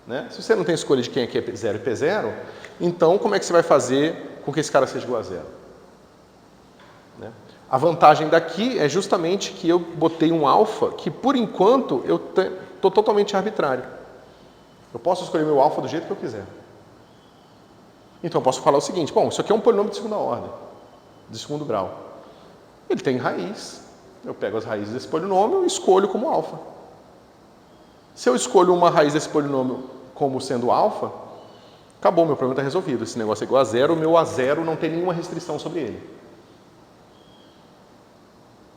Né? Se você não tem escolha de quem é Q0 e P0, então como é que você vai fazer com que esse cara seja igual a 0? Né? A vantagem daqui é justamente que eu botei um alfa que, por enquanto, eu estou totalmente arbitrário. Eu posso escolher meu alfa do jeito que eu quiser. Então eu posso falar o seguinte, bom, isso aqui é um polinômio de segunda ordem, de segundo grau. Ele tem raiz. Eu pego as raízes desse polinômio e escolho como alfa. Se eu escolho uma raiz desse polinômio como sendo alfa, acabou, meu problema está resolvido. Esse negócio é igual a zero, o meu A0 não tem nenhuma restrição sobre ele.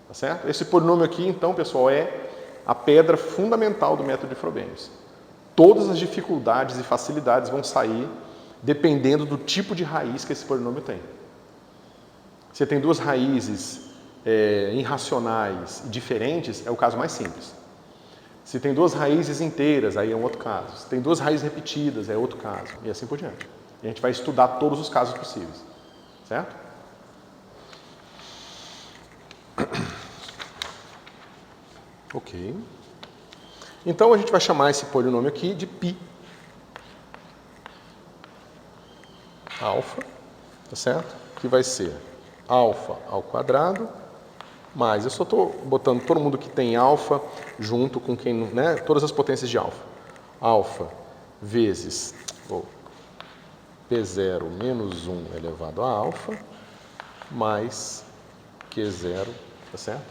Tá certo? Esse polinômio aqui, então, pessoal, é a pedra fundamental do método de Frobenius. Todas as dificuldades e facilidades vão sair dependendo do tipo de raiz que esse polinômio tem. Se tem duas raízes irracionais e diferentes, é o caso mais simples. Se tem duas raízes inteiras, aí é um outro caso. Se tem duas raízes repetidas, é outro caso. E assim por diante. E a gente vai estudar todos os casos possíveis. Certo? Ok. Então a gente vai chamar esse polinômio aqui de π alfa, tá certo? Que vai ser alfa ao quadrado, mais, eu só estou botando todo mundo que tem alfa junto com quem, né, todas as potências de alfa. Alfa vezes P0 menos 1 elevado a alfa, mais Q0, tá certo?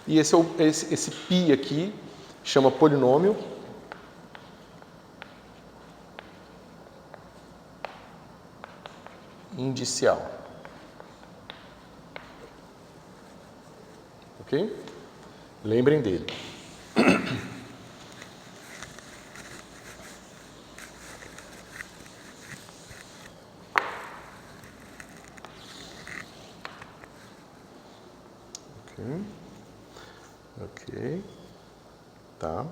E esse π aqui chama polinômio indicial. Ok? Lembrem dele. Ok. Tá.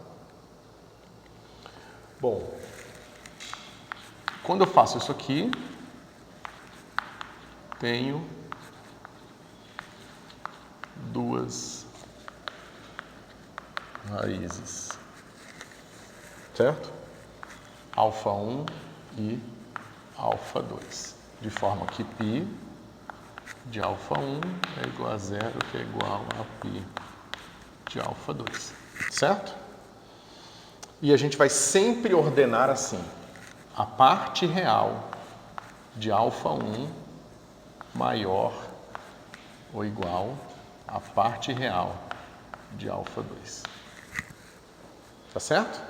Bom, quando eu faço isso aqui, tenho duas raízes, certo? Alfa 1 e alfa 2, de forma que π de alfa 1 é igual a zero, que é igual a π de alfa 2, certo? E a gente vai sempre ordenar assim, a parte real de alfa 1 maior ou igual à parte real de alfa 2. Tá certo?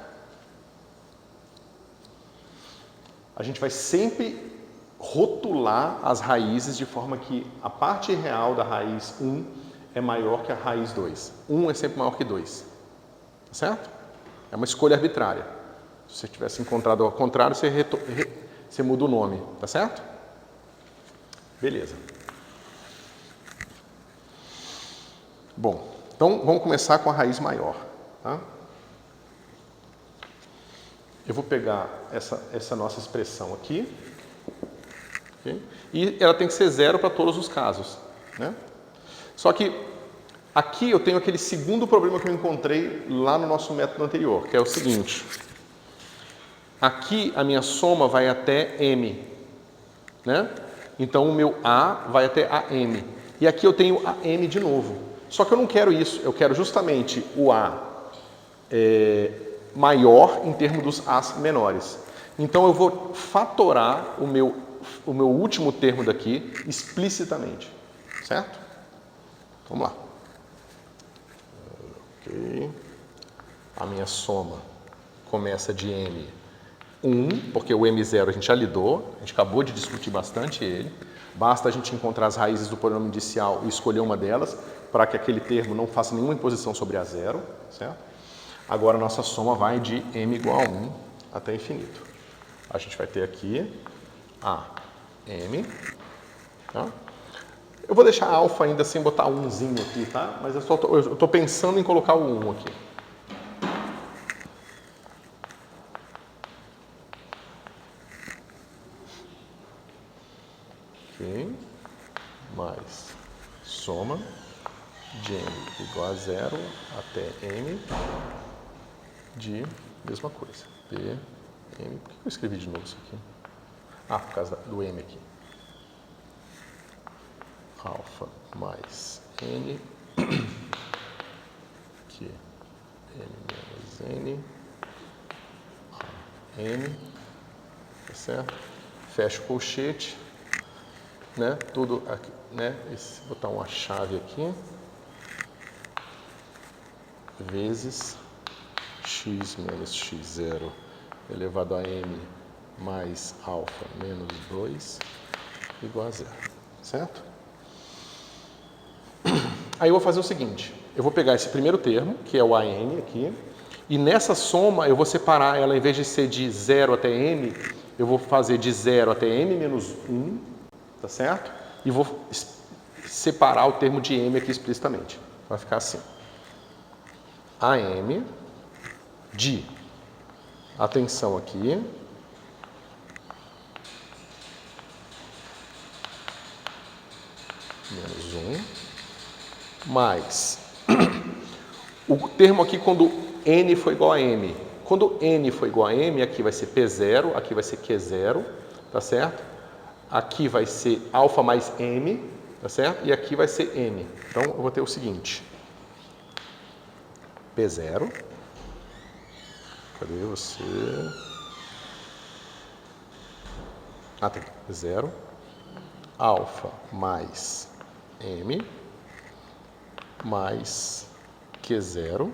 A gente vai sempre rotular as raízes de forma que a parte real da raiz 1 é maior que a raiz 2. 1 é sempre maior que 2. Tá certo? É uma escolha arbitrária. Se você tivesse encontrado ao contrário, você muda o nome. Tá certo? Beleza. Bom, então vamos começar com a raiz maior. Tá? Eu vou pegar essa nossa expressão aqui, okay? E ela tem que ser zero para todos os casos, né? Só que aqui eu tenho aquele segundo problema que eu encontrei lá no nosso método anterior, que é o seguinte. Aqui a minha soma vai até m, né? Então o meu A vai até AM. E aqui eu tenho AM de novo. Só que eu não quero isso, eu quero justamente o A maior em termos dos A's menores. Então eu vou fatorar o meu último termo daqui explicitamente, certo? Vamos lá. Ok. A minha soma começa de M 1, porque o M0 a gente já lidou, a gente acabou de discutir bastante ele. Basta a gente encontrar as raízes do polinômio indicial e escolher uma delas para que aquele termo não faça nenhuma imposição sobre A0, certo? Agora a nossa soma vai de M igual a 1 até infinito. A gente vai ter aqui AM, tá? Eu vou deixar alfa ainda sem botar 1zinho aqui, tá? Mas eu estou pensando em colocar o 1 aqui. Ok. Mais soma de M igual a 0 até M de mesma coisa. P, M. Por que eu escrevi de novo isso aqui? Ah, por causa do M aqui. Alfa mais N, que N menos N, A, N, tá certo? Fecha o colchete, né? Tudo aqui, né? Botar uma chave aqui. vezes x menos x0 elevado a m mais alfa menos 2 igual a 0, certo? Aí eu vou fazer o seguinte, eu vou pegar esse primeiro termo, que é o AN aqui, e nessa soma eu vou separar ela, em vez de ser de 0 até m, eu vou fazer de 0 até m menos 1, tá certo? E vou separar o termo de m aqui explicitamente. Vai ficar assim. AM de, atenção aqui, menos 1, mais o termo aqui quando n for igual a m. Quando n for igual a m, aqui vai ser P0, aqui vai ser Q0, tá certo? Aqui vai ser alfa mais m, tá certo? E aqui vai ser n. Então, eu vou ter o seguinte. P0. Cadê você? Ah, tem. P0. Alfa mais m mais Q0,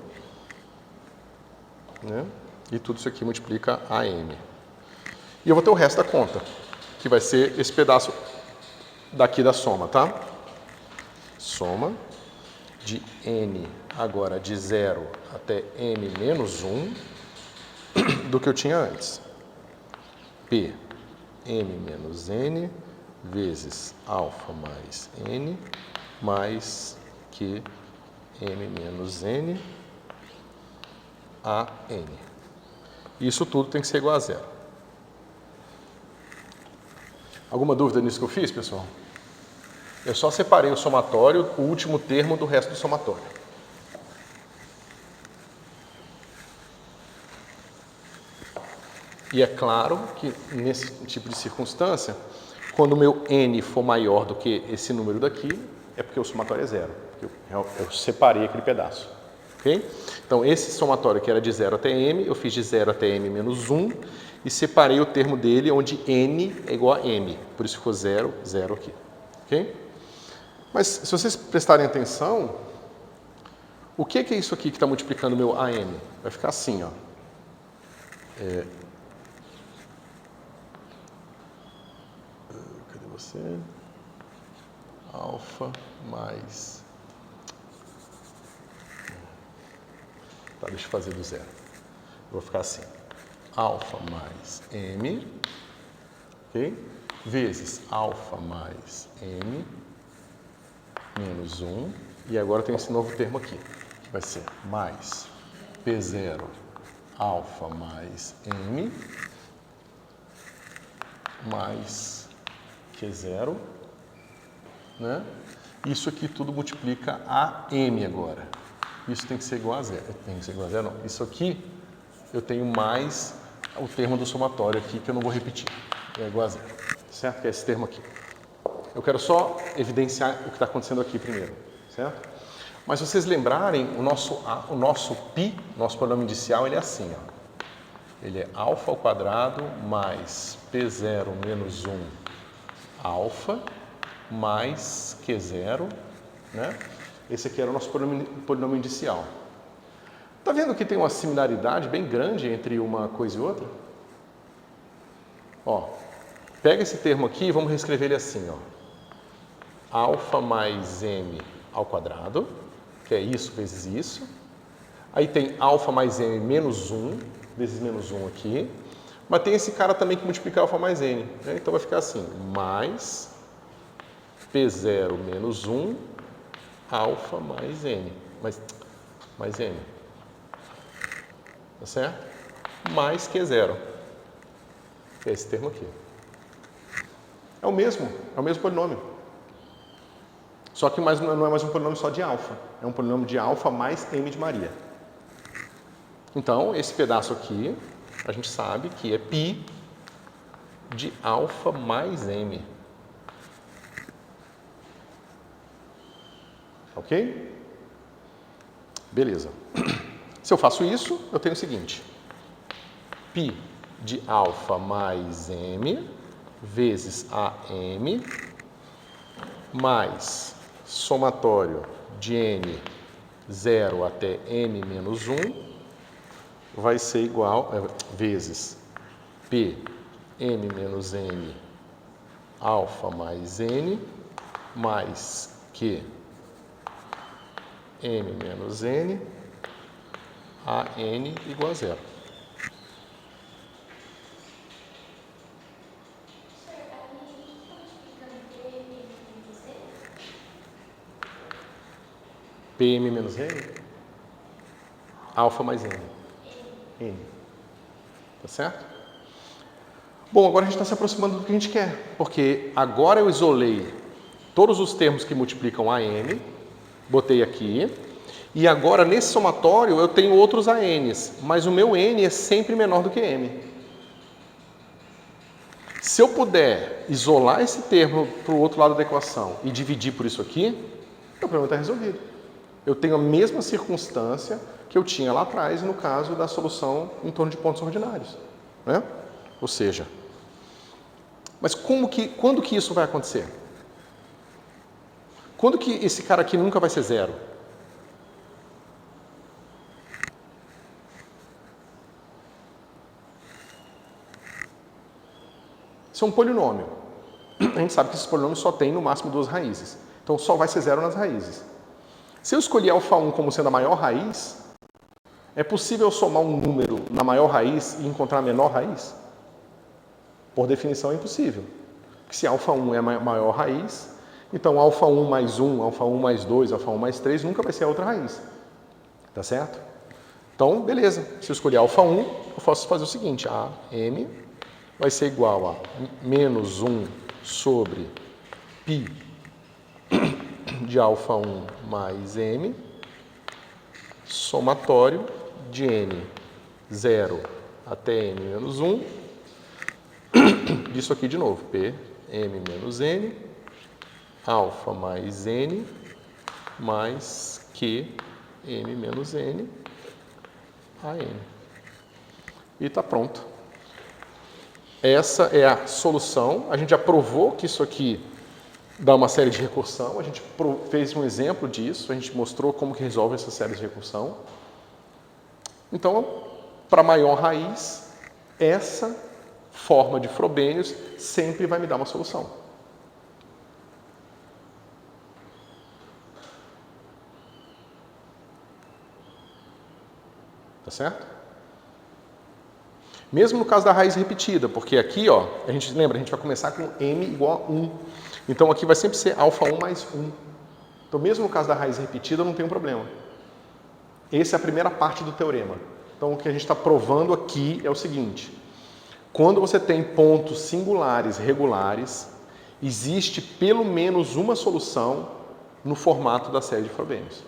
né? E tudo isso aqui multiplica a m. E eu vou ter o resto da conta, que vai ser esse pedaço daqui da soma, tá? Soma de n agora de 0 até m menos 1 do que eu tinha antes. P m menos n vezes alfa mais n mais q m menos n a n. Isso tudo tem que ser igual a 0. Alguma dúvida nisso que eu fiz, pessoal? Eu só separei o somatório, o último termo do resto do somatório. E é claro que nesse tipo de circunstância, quando o meu n for maior do que esse número daqui, é porque o somatório é 0. Eu separei aquele pedaço. Okay? Então, esse somatório que era de 0 até m, eu fiz de 0 até m menos 1 e separei o termo dele onde n é igual a m. Por isso ficou 0, 0 aqui. Okay? Mas, se vocês prestarem atenção, o que é isso aqui que está multiplicando o meu AM? Vai ficar assim, ó. Cadê você? Alfa mais... Tá, deixa eu fazer do 0. Vou ficar assim. Alfa mais m, ok? Vezes alfa mais m menos 1. E agora tem esse novo termo aqui, que vai ser mais P0 alfa mais m mais Q0, né? Isso aqui tudo multiplica a m agora. Isso tem que ser igual a 0. Tem que ser igual a 0, não. Isso aqui eu tenho mais o termo do somatório aqui, que eu não vou repetir. É igual a 0. Certo? Que é esse termo aqui. Eu quero só evidenciar o que está acontecendo aqui primeiro. Certo? Mas se vocês lembrarem, o nosso π, nosso polinômio indicial, ele é assim, ó. Ele é alfa ao quadrado mais P0 menos 1 alfa mais Q0, né? Esse aqui era o nosso polinômio indicial. Tá vendo que tem uma similaridade bem grande entre uma coisa e outra? Ó, pega esse termo aqui e vamos reescrever ele assim, ó. Alfa mais m ao quadrado, que é isso vezes isso. Aí tem alfa mais m menos 1, vezes menos 1 aqui. Mas tem esse cara também que multiplica alfa mais n, né? Então vai ficar assim, mais P0 menos 1, alfa mais n. Mais n. Tá certo? Mais Q0. Que é esse termo aqui. É o mesmo polinômio. Só que não é mais um polinômio só de alfa. É um polinômio de alfa mais m de Maria. Então, esse pedaço aqui, a gente sabe que é π de alfa mais m. Ok? Beleza. Se eu faço isso, eu tenho o seguinte. π de alfa mais m vezes AM mais somatório de n 0 até n menos 1 vai ser igual, vezes P m menos n alfa mais n mais Q m menos n a n igual a 0. Pm menos n? Alfa mais n. N. Tá certo? Bom, agora a gente está se aproximando do que a gente quer, porque agora eu isolei todos os termos que multiplicam a n, botei aqui, e agora nesse somatório eu tenho outros ANs, mas o meu n é sempre menor do que m. Se eu puder isolar esse termo para o outro lado da equação e dividir por isso aqui, o problema está resolvido. Eu tenho a mesma circunstância que eu tinha lá atrás no caso da solução em torno de pontos ordinários, né? Ou seja, mas quando que isso vai acontecer? Quando que esse cara aqui nunca vai ser zero? Isso é um polinômio. A gente sabe que esses polinômios só tem no máximo 2 raízes. Então só vai ser zero nas raízes. Se eu escolher α1 como sendo a maior raiz, é possível somar um número na maior raiz e encontrar a menor raiz? Por definição é impossível. Porque se α1 é a maior raiz, então α1 mais 1, α1 mais 2, α1 mais 3 nunca vai ser a outra raiz. Tá certo? Então, beleza. Se eu escolher α1, eu posso fazer o seguinte. A m vai ser igual a menos 1 sobre π de α1 mais m, somatório de n 0 até n menos 1, disso aqui de novo, p m menos n, alfa mais n, mais q m menos n, a n. E está pronto. Essa é a solução. A gente já provou que isso aqui dá uma série de recursão. A gente fez um exemplo disso. A gente mostrou como que resolve essa série de recursão. Então, para maior raiz, essa forma de Frobenius sempre vai me dar uma solução. Tá certo? Mesmo no caso da raiz repetida, porque aqui, ó, a gente lembra, a gente vai começar com m igual a 1. Então aqui vai sempre ser α1 mais 1. Então mesmo no caso da raiz repetida não tem um problema. Essa é a primeira parte do teorema. Então o que a gente está provando aqui é o seguinte. Quando você tem pontos singulares regulares, existe pelo menos uma solução no formato da série de Frobenius.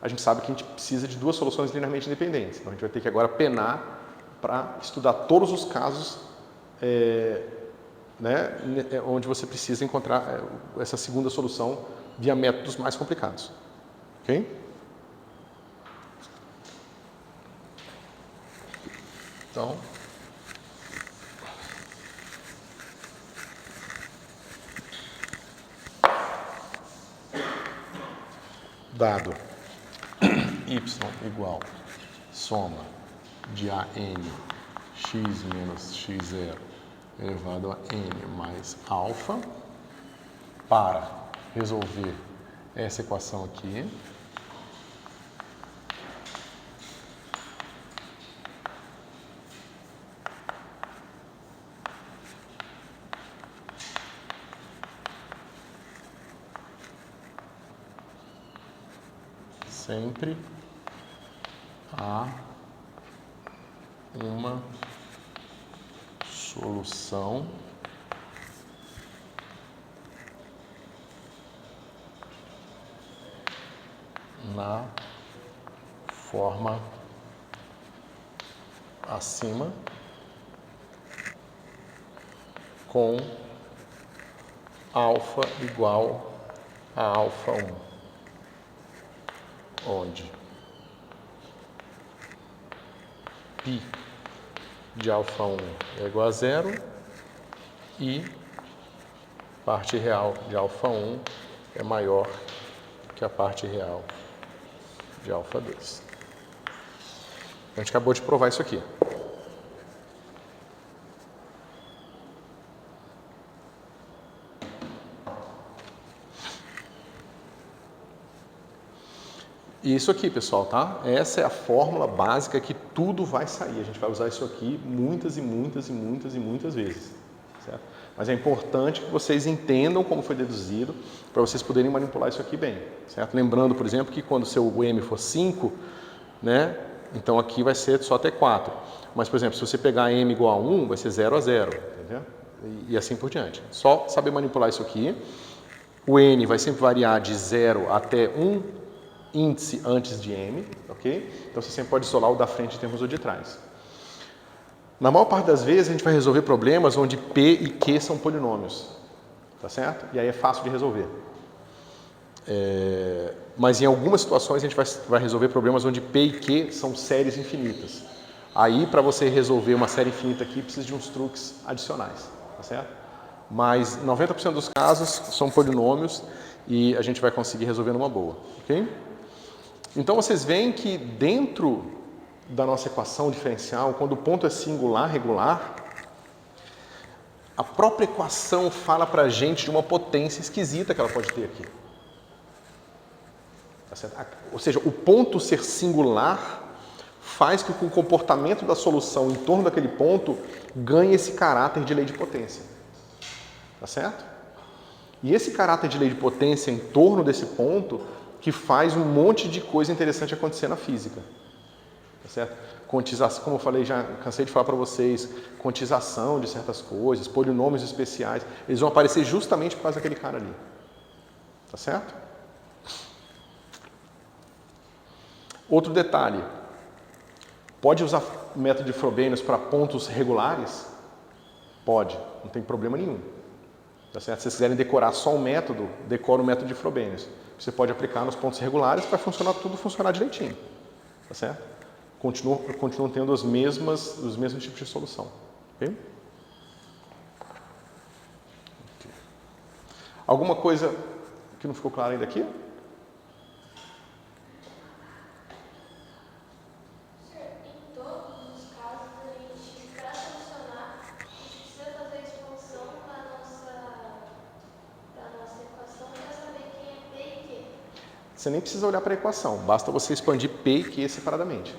A gente sabe que a gente precisa de duas soluções linearmente independentes. Então a gente vai ter que agora penar para estudar todos os casos onde você precisa encontrar essa segunda solução via métodos mais complicados. Ok? Então, dado y igual soma de an x menos x0 elevado a n mais alfa, para resolver essa equação aqui, sempre há uma solução na forma acima com alfa igual a α1, onde π de α1 é igual a 0 e parte real de α1 é maior que a parte real de alfa 2. A gente acabou de provar isso aqui. E isso aqui, pessoal, tá? Essa é a fórmula básica que tudo vai sair. A gente vai usar isso aqui muitas e muitas e muitas e muitas vezes, certo? Mas é importante que vocês entendam como foi deduzido para vocês poderem manipular isso aqui bem, certo? Lembrando, por exemplo, que quando o seu M for 5, né? Então aqui vai ser só até 4. Mas, por exemplo, se você pegar M igual a 1, vai ser 0 a 0, entendeu? E assim por diante. Só saber manipular isso aqui. O N vai sempre variar de 0 até 1 índice antes de M, ok? Então você sempre pode isolar o da frente em termos do de trás. Na maior parte das vezes a gente vai resolver problemas onde P e Q são polinômios, tá certo? E aí é fácil de resolver. Mas em algumas situações a gente vai resolver problemas onde P e Q são séries infinitas. Aí para você resolver uma série infinita aqui precisa de uns truques adicionais, tá certo? Mas 90% dos casos são polinômios e a gente vai conseguir resolver numa boa, ok? Então vocês veem que dentro da nossa equação diferencial, quando o ponto é singular regular, a própria equação fala para a gente de uma potência esquisita que ela pode ter aqui. Tá certo? Ou seja, o ponto ser singular faz com que o comportamento da solução em torno daquele ponto ganhe esse caráter de lei de potência. Tá certo? E esse caráter de lei de potência em torno desse ponto que faz um monte de coisa interessante acontecer na física. Tá certo? Quantização, como eu falei, já cansei de falar para vocês, quantização de certas coisas, polinômios especiais, eles vão aparecer justamente por causa daquele cara ali. Tá certo? Outro detalhe, pode usar o método de Frobenius para pontos regulares? Pode, não tem problema nenhum. Tá certo? Se vocês quiserem decorar só o método, decora o método de Frobenius. Você pode aplicar nos pontos regulares para funcionar tudo funcionar direitinho. Tá certo? Continuam tendo os mesmos tipos de solução. Okay? Alguma coisa que não ficou clara ainda aqui? Você nem precisa olhar para a equação, basta você expandir P e Q separadamente.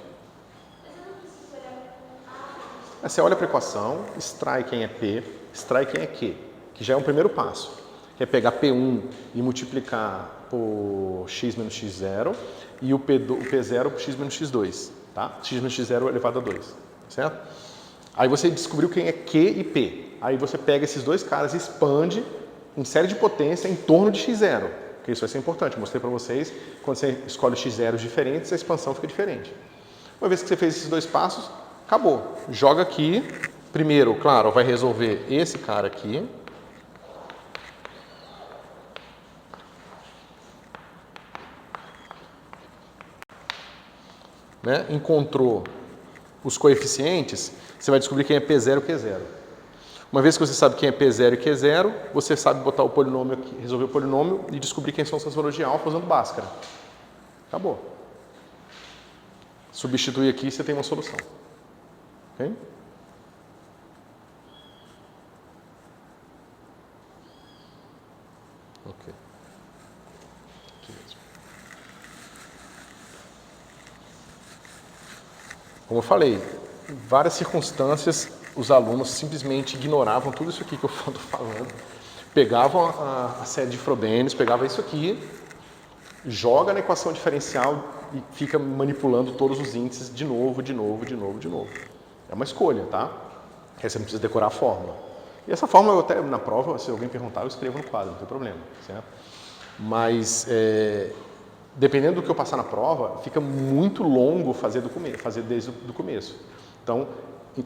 Você olha para a equação, extrai quem é P, extrai quem é Q, que já é um primeiro passo. Que é pegar P1 e multiplicar por x menos x0 e o P0 por x menos x2. Tá? X menos x0 elevado a 2. Certo? Aí você descobriu quem é Q e P. Aí você pega esses dois caras e expande em série de potência em torno de x0. Porque isso vai ser importante. Eu mostrei para vocês, quando você escolhe x0 diferentes, a expansão fica diferente. Uma vez que você fez esses dois passos, acabou. Joga aqui. Primeiro, claro, vai resolver esse cara aqui. Né? Encontrou os coeficientes, você vai descobrir quem é P0 e Q0. Uma vez que você sabe quem é P0 e Q0, você sabe botar o polinômio aqui, resolver o polinômio e descobrir quem são os transformadores de alfa usando Bhaskara. Acabou. Substituir aqui e você tem uma solução. Ok? Ok. Aqui mesmo. Como eu falei, em várias circunstâncias os alunos simplesmente ignoravam tudo isso aqui que eu estou falando, pegavam a série de Frobenius, pegavam isso aqui, joga na equação diferencial e fica manipulando todos os índices de novo. É uma escolha, tá? Aí você não precisa decorar a fórmula. E essa fórmula, eu até na prova, se alguém perguntar, eu escrevo no quadro, não tem problema, certo? Mas, dependendo do que eu passar na prova, fica muito longo fazer desde o começo. Então,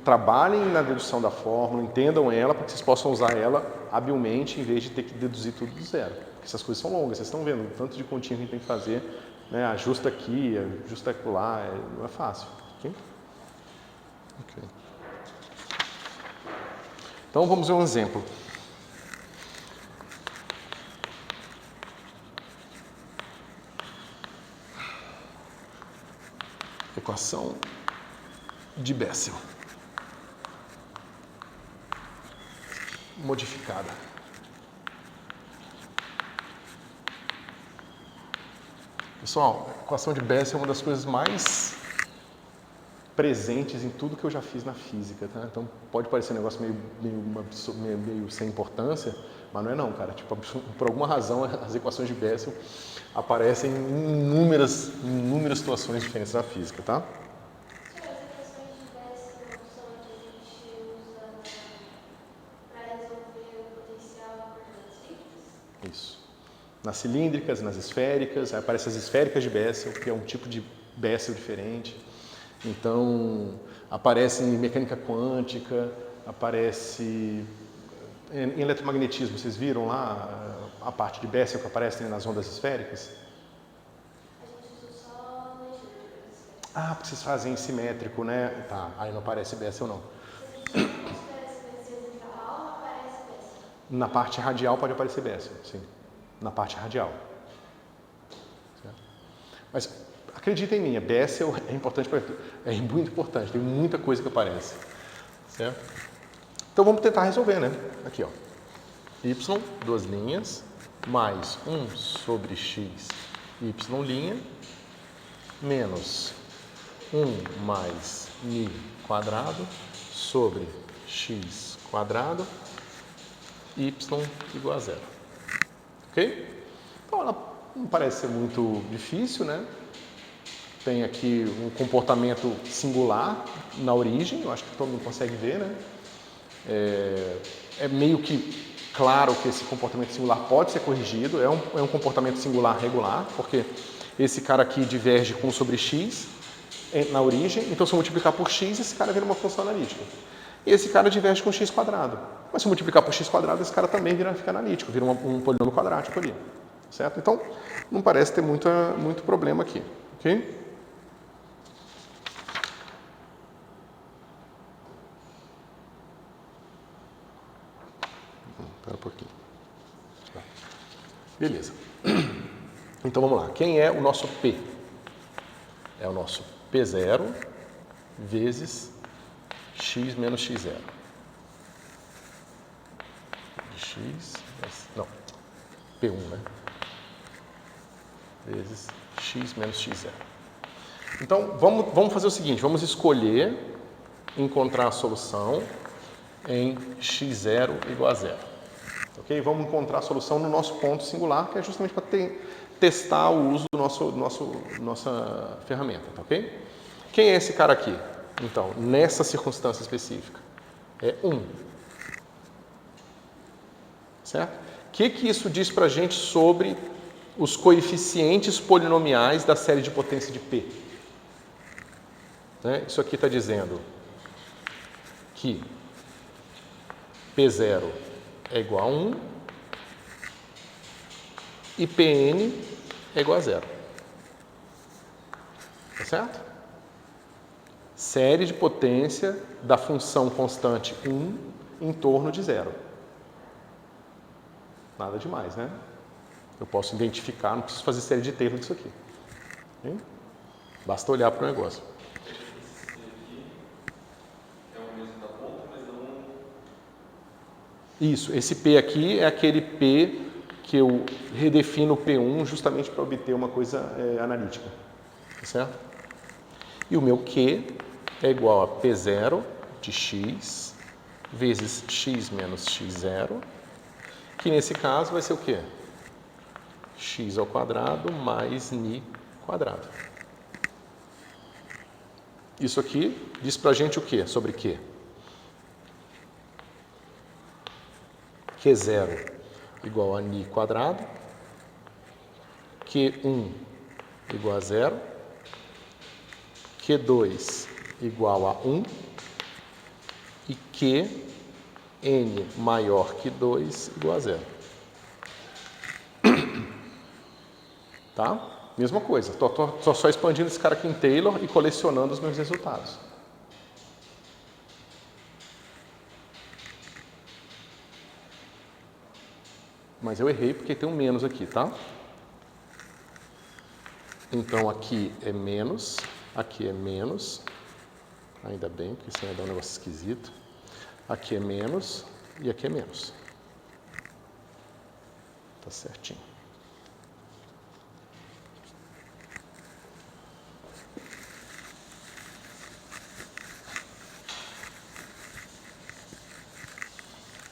trabalhem na dedução da fórmula, entendam ela, para que vocês possam usar ela habilmente, em vez de ter que deduzir tudo do zero. Porque essas coisas são longas, vocês estão vendo o tanto de continha que a gente tem que fazer, né? Ajusta aqui, ajusta lá, não é fácil. Okay? Okay. Então, vamos ver um exemplo. Equação de Bessel. Modificada. Pessoal, a equação de Bessel é uma das coisas mais presentes em tudo que eu já fiz na física, tá? Então pode parecer um negócio meio sem importância, mas não é não, cara. Tipo, por alguma razão as equações de Bessel aparecem em inúmeras situações diferentes na física, tá? As equações de Bessel são que a gente usa para resolver o potencial das cilíndricas? Isso. Nas cilíndricas, nas esféricas, aí aparecem as esféricas de Bessel, que é um tipo de Bessel diferente. Então, aparece em mecânica quântica, aparece em eletromagnetismo. Vocês viram lá a parte de Bessel que aparece nas ondas esféricas? A gente usa só legendas. Ah, porque vocês fazem simétrico, né? Tá, aí não aparece Bessel não. Se a gente espera esse central, aparece Bessel. Na parte radial pode aparecer Bessel, sim. Na parte radial. Certo? Mas acreditem em mim, Bessel é importante para tudo. É muito importante, tem muita coisa que aparece. Certo? Então vamos tentar resolver, né? Aqui, ó. Y, duas linhas, mais 1 sobre x, y', menos 1 mais mi quadrado sobre x quadrado, y igual a zero. Ok? Então ela não parece ser muito difícil, né? Tem aqui um comportamento singular na origem, eu acho que todo mundo consegue ver, né? É meio que claro que esse comportamento singular pode ser corrigido, é um comportamento singular regular, porque esse cara aqui diverge com 1 sobre x na origem, então se eu multiplicar por x, esse cara vira uma função analítica. E esse cara diverge com x quadrado. Mas se eu multiplicar por x quadrado, esse cara também fica analítico, vira um polinômio quadrático ali. Certo? Então, não parece ter muito problema aqui. Ok? Espera um pouquinho. Beleza. Então vamos lá. Quem é o nosso P? É o nosso P0 vezes x menos x0. Não, P1, né? Vezes x menos x0. Então vamos fazer o seguinte, vamos escolher encontrar a solução em x0 igual a zero. Ok? Vamos encontrar a solução no nosso ponto singular, que é justamente para testar o uso do nossa ferramenta, tá ok? Quem é esse cara aqui? Então, nessa circunstância específica, é 1. Certo? O que isso diz para a gente sobre os coeficientes polinomiais da série de potência de P? Né? Isso aqui está dizendo que P0 é igual a 1 e Pn é igual a zero. Tá certo? Série de potência da função constante 1 em torno de zero. Nada demais, né? Eu posso identificar, não preciso fazer série de Taylor disso aqui. Hein? Basta olhar para o negócio. Isso, esse P aqui é aquele P que eu redefino o P1 justamente para obter uma coisa analítica. Tá certo? E o meu Q é igual a P0 de x vezes x menos x0, que nesse caso vai ser o quê? X ao quadrado mais ni quadrado. Isso aqui diz pra gente o quê? Sobre Q? Q0 igual a ni quadrado, Q1 igual a zero, Q2 igual a 1 e Qn maior que 2 igual a zero. Tá? Mesma coisa, estou só expandindo esse cara aqui em Taylor e colecionando os meus resultados. Mas eu errei porque tem um menos aqui, tá? Então aqui é menos aqui é menos, ainda bem, porque senão ia dar um negócio esquisito. Aqui é menos e aqui é menos. Tá certinho.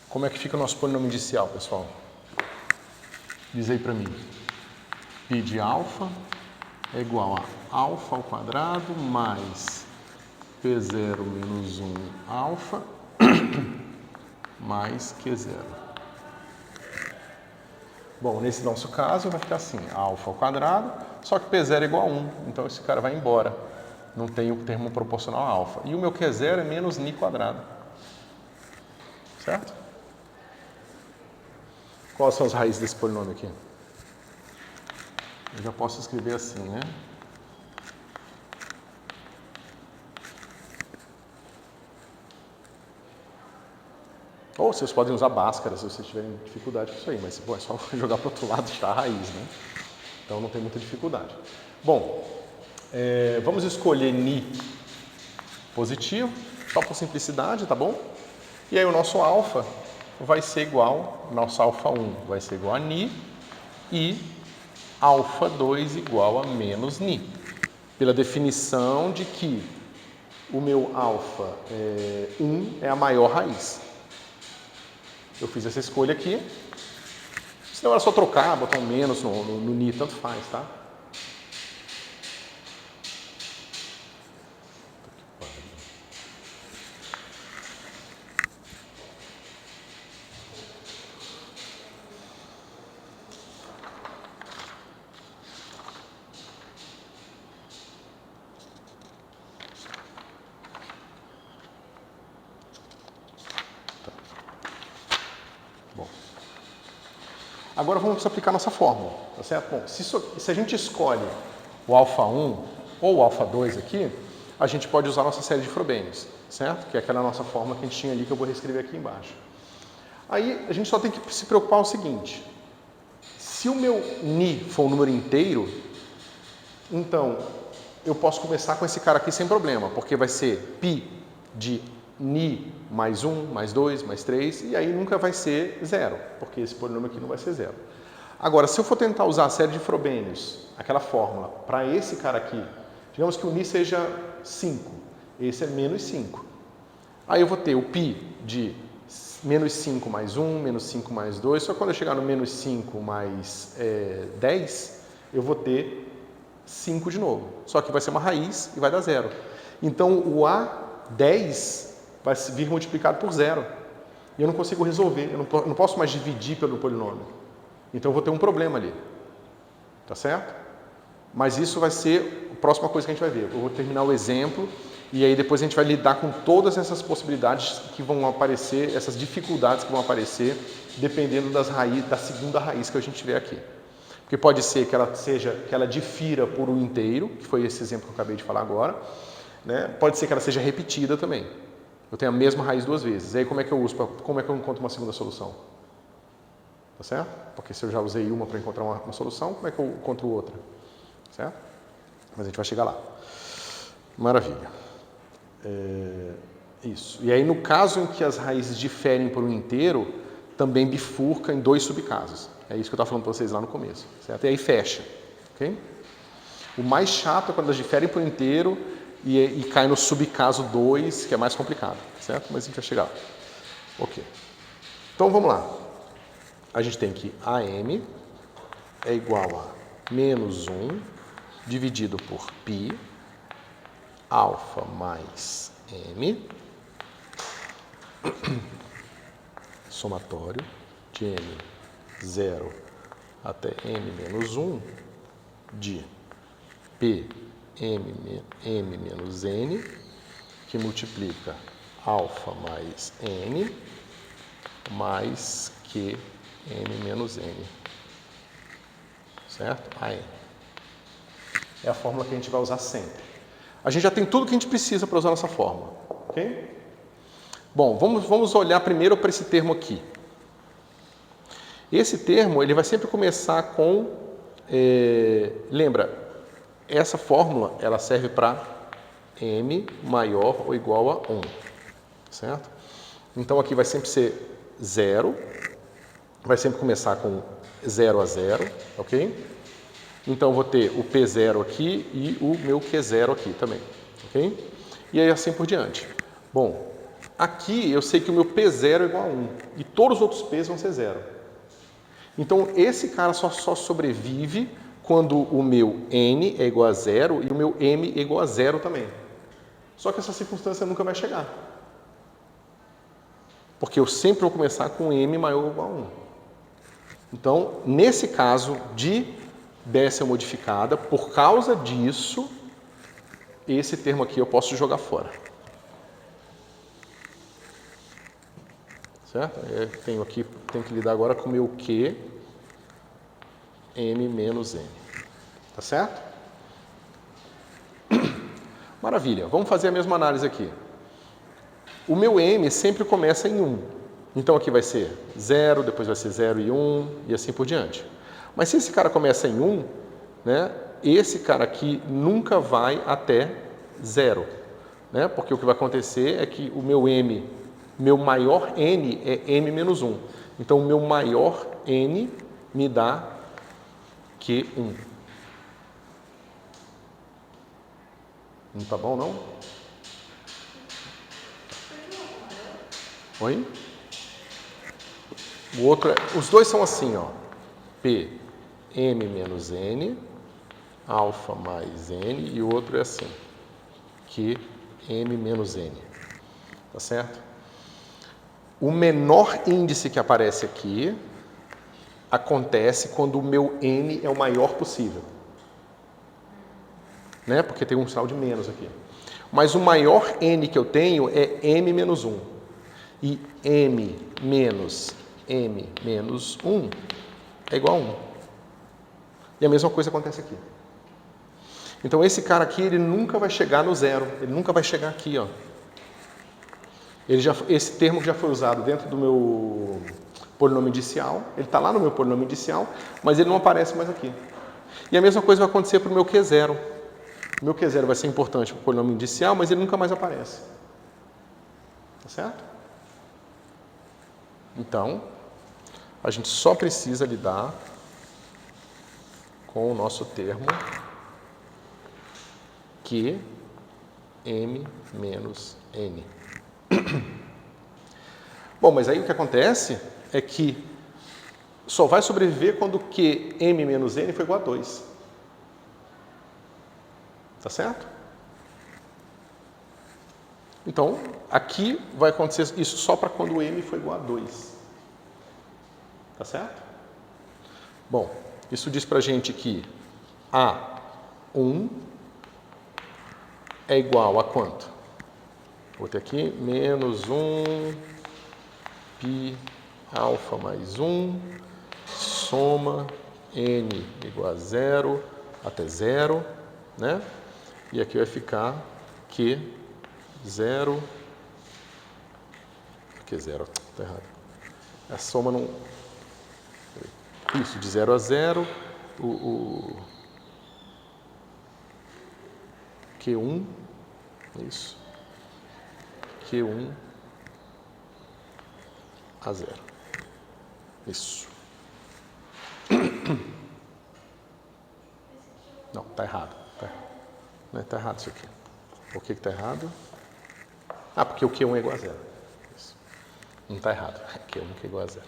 Como é que fica o nosso polinômio indicial, pessoal? Diz aí para mim. Π de alfa é igual a alfa ao quadrado mais P0 menos 1 alfa mais Q0. Bom, nesse nosso caso vai ficar assim, alfa ao quadrado, só que P0 é igual a 1, então esse cara vai embora. Não tem o termo proporcional a alfa. E o meu Q0 é menos ni quadrado. Certo? Quais são as raízes desse polinômio aqui? Eu já posso escrever assim, né? Ou vocês podem usar Bhaskara se vocês tiverem dificuldade com isso aí, mas bom, é só jogar para o outro lado da raiz, né? Então não tem muita dificuldade. Bom, vamos escolher ni positivo, só por simplicidade, tá bom? E aí o nosso alfa vai ser igual, nosso alfa 1 vai ser igual a ni e alfa 2 igual a menos ni. Pela definição de que o meu alfa 1 é a maior raiz. Eu fiz essa escolha aqui. Senão era só trocar, botar um menos no ni, tanto faz, tá? Agora vamos aplicar nossa fórmula, tá certo? Bom, se a gente escolhe o alfa 1 ou o alfa 2 aqui, a gente pode usar a nossa série de Frobenius, certo? Que é aquela nossa fórmula que a gente tinha ali, que eu vou reescrever aqui embaixo. Aí a gente só tem que se preocupar o seguinte, se o meu ni for um número inteiro, então eu posso começar com esse cara aqui sem problema, porque vai ser π de ni mais 1, mais 2, mais 3, e aí nunca vai ser zero, porque esse polinômio aqui não vai ser zero. Agora, se eu for tentar usar a série de Frobenius, aquela fórmula, para esse cara aqui, digamos que o ni seja 5, esse é menos 5. Aí eu vou ter o π de menos 5 mais 1, menos 5 mais 2, só que quando eu chegar no menos 5 mais 10, eu vou ter 5 de novo. Só que vai ser uma raiz e vai dar zero. Então, o A10 vai vir multiplicado por zero. E eu não consigo resolver, eu não posso mais dividir pelo polinômio. Então eu vou ter um problema ali. Tá certo? Mas isso vai ser a próxima coisa que a gente vai ver. Eu vou terminar o exemplo e aí depois a gente vai lidar com todas essas possibilidades que vão aparecer, essas dificuldades que vão aparecer, dependendo da segunda raiz que a gente tiver aqui. Porque pode ser que ela difira por um inteiro, que foi esse exemplo que eu acabei de falar agora, né? Pode ser que ela seja repetida também. Eu tenho a mesma raiz duas vezes. E aí como é que eu uso? Como é que eu encontro uma segunda solução? Tá certo? Porque se eu já usei uma para encontrar uma solução, como é que eu encontro outra? Certo? Mas a gente vai chegar lá. Maravilha. Isso. E aí no caso em que as raízes diferem por um inteiro, também bifurca em dois subcasos. É isso que eu estava falando para vocês lá no começo. Certo? E aí fecha. Ok? O mais chato é quando elas diferem por um inteiro e cai no subcaso 2, que é mais complicado, certo? Mas a gente vai chegar lá. Ok. Então vamos lá. A gente tem que AM é igual a menos 1 dividido por π, alfa mais m, somatório de m0 até m menos 1 de p m menos n, que multiplica alfa mais n, mais q m menos n. Certo? AM. É a fórmula que a gente vai usar sempre. A gente já tem tudo que a gente precisa para usar nossa fórmula. Ok? Bom, vamos olhar primeiro para esse termo aqui. Esse termo ele vai sempre começar com... lembra, essa fórmula, ela serve para m maior ou igual a 1, certo? Então, aqui vai sempre ser 0, vai sempre começar com 0 a 0, ok? Então, eu vou ter o P0 aqui e o meu Q0 aqui também, ok? E aí, assim por diante. Bom, aqui eu sei que o meu P0 é igual a 1 e todos os outros P's vão ser 0. Então, esse cara só sobrevive quando o meu N é igual a 0 e o meu M é igual a 0 também. Só que essa circunstância nunca vai chegar. Porque eu sempre vou começar com M maior ou igual a 1. Então, nesse caso de Bessel modificada, por causa disso, esse termo aqui eu posso jogar fora. Certo? Eu tenho que lidar agora com o meu Q, M menos N. Tá certo? Maravilha. Vamos fazer a mesma análise aqui. O meu M sempre começa em 1. Então, aqui vai ser 0, depois vai ser 0 e 1, e assim por diante. Mas se esse cara começa em 1, né, esse cara aqui nunca vai até 0. Né? Porque o que vai acontecer é que o meu M, meu maior N é M menos 1. Então, o meu maior N me dá Q1. Não tá bom, não? Oi? O outro os dois são assim, ó. P, M menos N, alfa mais N, e o outro é assim. Q, M menos N. Tá certo? O menor índice que aparece aqui acontece quando o meu N é o maior possível. Né? Porque tem um sinal de menos aqui. Mas o maior N que eu tenho é M menos 1. E M menos 1 é igual a 1. E a mesma coisa acontece aqui. Então, esse cara aqui, ele nunca vai chegar no 0. Ele nunca vai chegar aqui, ó. Esse termo já foi usado dentro do meu polinômio indicial. Ele está lá no meu polinômio indicial, mas ele não aparece mais aqui. E a mesma coisa vai acontecer para o meu Q0. O meu Q0 vai ser importante para o polinômio indicial, mas ele nunca mais aparece. Tá certo? Então, a gente só precisa lidar com o nosso termo Q, M menos N. Bom, mas aí o que acontece é que só vai sobreviver quando Q, M menos N for igual a 2. Tá certo? Então, aqui vai acontecer isso só para quando o M for igual a 2. Tá certo? Bom, isso diz para a gente que A1 é igual a quanto? Vou ter aqui menos 1 π alfa mais 1, soma N igual a 0 até 0, né? E aqui vai ficar Q0, Q0, tá errado. A soma não... Isso, de 0 a 0, o Q1, isso, Q1 a 0. Isso. Não, tá errado. Tá errado isso aqui. Por que tá errado? Ah, porque o Q1 é igual a 0. Isso. Não tá errado. Q1 que é igual a 0.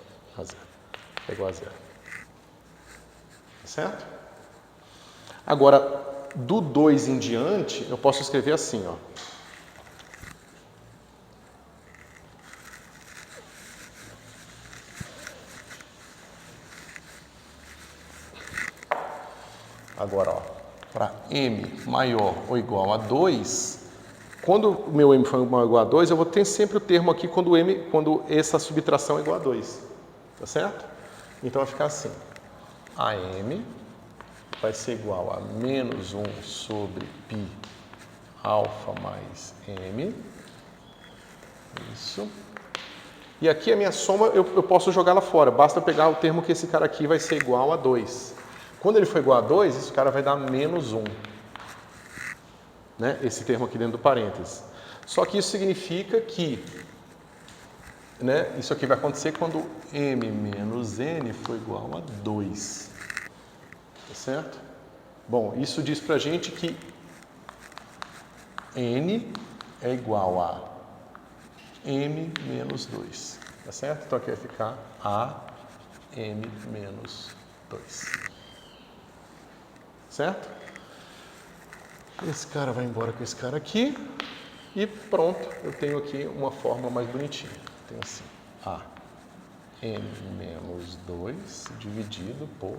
É igual a 0. Tá certo? Agora, do 2 em diante, eu posso escrever assim, ó. Agora, ó, para M maior ou igual a 2, quando o meu M for maior ou igual a 2, eu vou ter sempre o termo aqui quando essa subtração é igual a 2. Tá certo? Então vai ficar assim. AM vai ser igual a menos 1 sobre π alfa mais M. Isso. E aqui a minha soma eu posso jogar lá fora. Basta pegar o termo que esse cara aqui vai ser igual a 2. Quando ele for igual a 2, esse cara vai dar menos 1. né, esse termo aqui dentro do parênteses. Só que isso significa que, né, isso aqui vai acontecer quando m menos n for igual a 2. Tá certo? Bom, isso diz pra gente que n é igual a m menos 2. Tá certo? Então aqui vai ficar a m menos 2. Certo? Esse cara vai embora com esse cara aqui. E pronto, eu tenho aqui uma fórmula mais bonitinha. Tem assim, a m menos 2 dividido por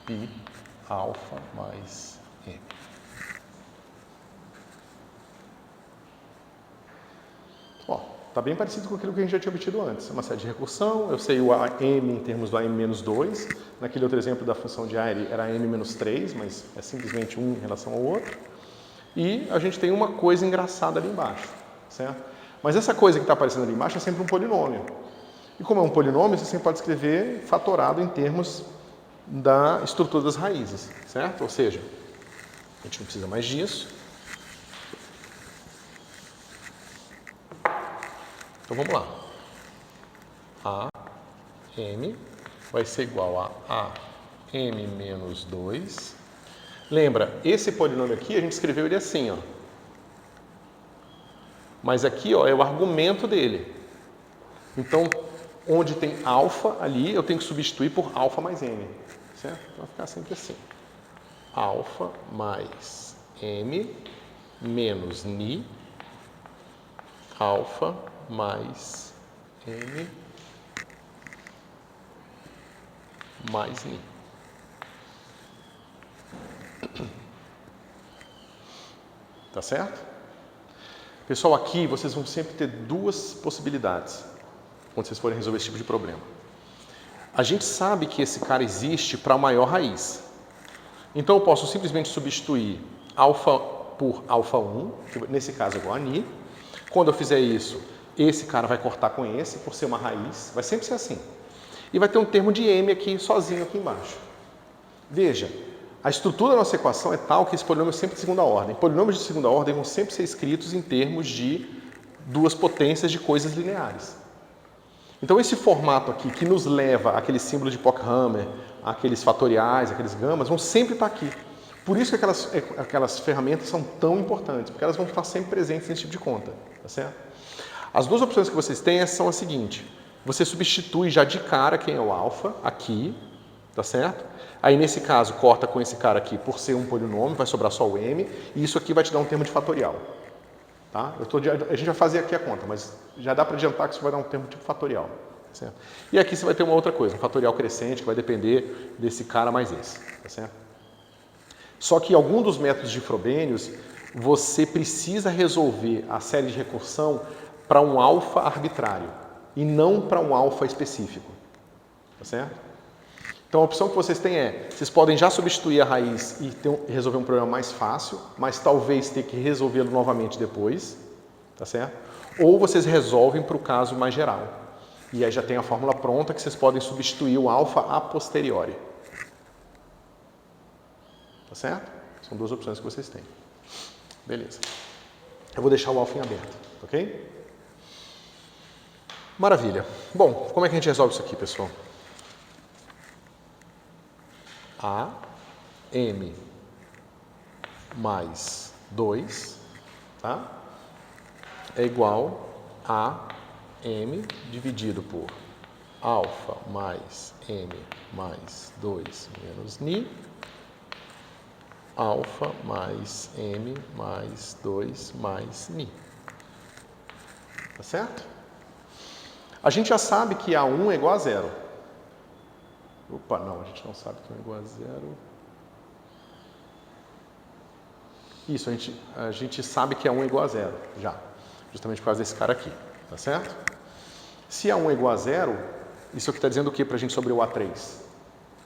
π alfa mais m. Ó, tá bem parecido com aquilo que a gente já tinha obtido antes. É uma série de recursão, eu sei o m em termos do am menos 2. Naquele outro exemplo da função de a era m menos 3, mas é simplesmente um em relação ao outro. E a gente tem uma coisa engraçada ali embaixo, certo? Mas essa coisa que está aparecendo ali embaixo é sempre um polinômio. E como é um polinômio, você sempre pode escrever fatorado em termos da estrutura das raízes, certo? Ou seja, a gente não precisa mais disso. Então vamos lá. A m vai ser igual a m menos 2. Lembra, esse polinômio aqui a gente escreveu ele assim, ó. Mas aqui, ó, é o argumento dele. Então, onde tem alfa ali, eu tenho que substituir por alfa mais m, certo? Então vai ficar sempre assim. Alfa mais m menos ni, alfa mais m mais ni. Tá certo? Pessoal, aqui vocês vão sempre ter duas possibilidades quando vocês forem resolver esse tipo de problema. A gente sabe que esse cara existe para a maior raiz. Então eu posso simplesmente substituir alfa por alfa 1, que nesse caso é igual a ni. Quando eu fizer isso, esse cara vai cortar com esse, por ser uma raiz, vai sempre ser assim. E vai ter um termo de m aqui, sozinho aqui embaixo. Veja, a estrutura da nossa equação é tal que esse polinômio é sempre de segunda ordem. Polinômios de segunda ordem vão sempre ser escritos em termos de duas potências de coisas lineares. Então esse formato aqui, que nos leva àquele símbolo de Pochhammer, aqueles fatoriais, aqueles gamas, vão sempre estar aqui. Por isso que aquelas ferramentas são tão importantes, porque elas vão estar sempre presentes nesse tipo de conta, tá certo? As duas opções que vocês têm são as seguintes. Você substitui já de cara quem é o alfa, aqui, tá certo? Aí nesse caso corta com esse cara aqui por ser um polinômio, vai sobrar só o m, e isso aqui vai te dar um termo de fatorial. Tá? A gente vai fazer aqui a conta, mas já dá para adiantar que isso vai dar um termo tipo fatorial. Certo? E aqui você vai ter uma outra coisa, um fatorial crescente, que vai depender desse cara mais esse. Tá certo? Só que em algum dos métodos de Frobenius, você precisa resolver a série de recursão para um alfa arbitrário, e não para um alfa específico. Tá certo? Então a opção que vocês têm é, vocês podem já substituir a raiz e resolver um problema mais fácil, mas talvez ter que resolvê-lo novamente depois, tá certo? Ou vocês resolvem para o caso mais geral. E aí já tem a fórmula pronta que vocês podem substituir o alfa a posteriori. Tá certo? São duas opções que vocês têm. Beleza. Eu vou deixar o alfa em aberto, ok? Maravilha. Bom, como é que a gente resolve isso aqui, pessoal? A m mais 2, tá? É igual a m dividido por alfa mais m mais 2 menos ni, alfa mais m mais 2 mais ni. Tá certo? A gente já sabe que A1 é igual a 0. Opa, não, a gente não sabe que 1 é igual a 0. Isso, a gente sabe que A1 é igual a 0, já. Justamente por causa desse cara aqui, tá certo? Se A1 é igual a 0, isso aqui está dizendo o que para a gente sobre o A3?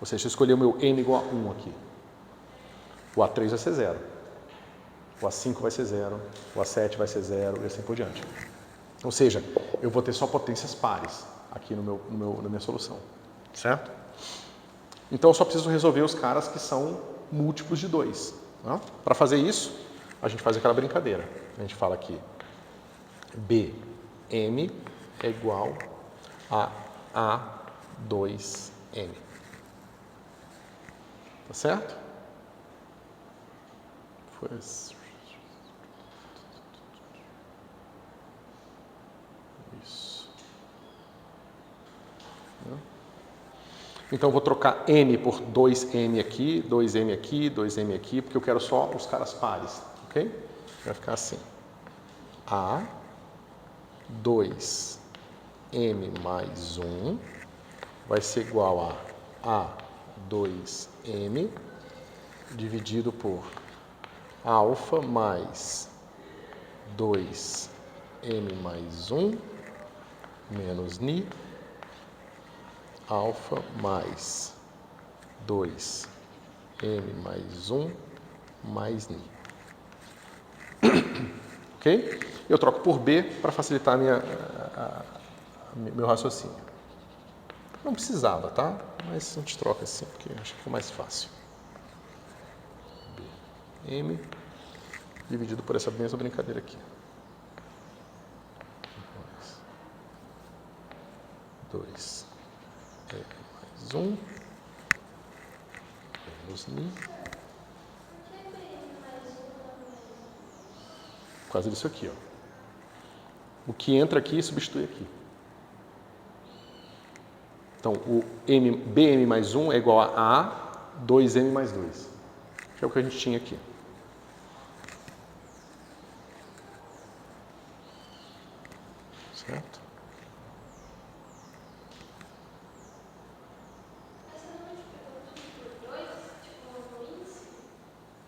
Ou seja, se eu escolher o meu n igual a 1 aqui, o A3 vai ser 0. O A5 vai ser 0, o A7 vai ser 0 e assim por diante. Ou seja, eu vou ter só potências pares aqui na minha solução, certo? Então eu só preciso resolver os caras que são múltiplos de 2. Tá? Para fazer isso, a gente faz aquela brincadeira. A gente fala aqui, BM é igual a A2M. Tá certo? Isso. Então, eu vou trocar M por 2M aqui, 2M aqui, 2M aqui, porque eu quero só os caras pares, ok? Vai ficar assim. A, 2M mais 1 vai ser igual a A2M dividido por alfa mais 2M mais 1 menos Ni, alfa mais 2M mais 1 mais Ni. Ok? Eu troco por B para facilitar meu raciocínio. Não precisava, tá? Mas a gente troca assim, porque acho que fica mais fácil. BM dividido por essa mesma brincadeira aqui. 2 mais 1 menos Ni. Por causa disso aqui, ó. O que entra aqui substitui aqui. Então, o BM mais 1 é igual a 2M mais 2, que é o que a gente tinha aqui. Certo?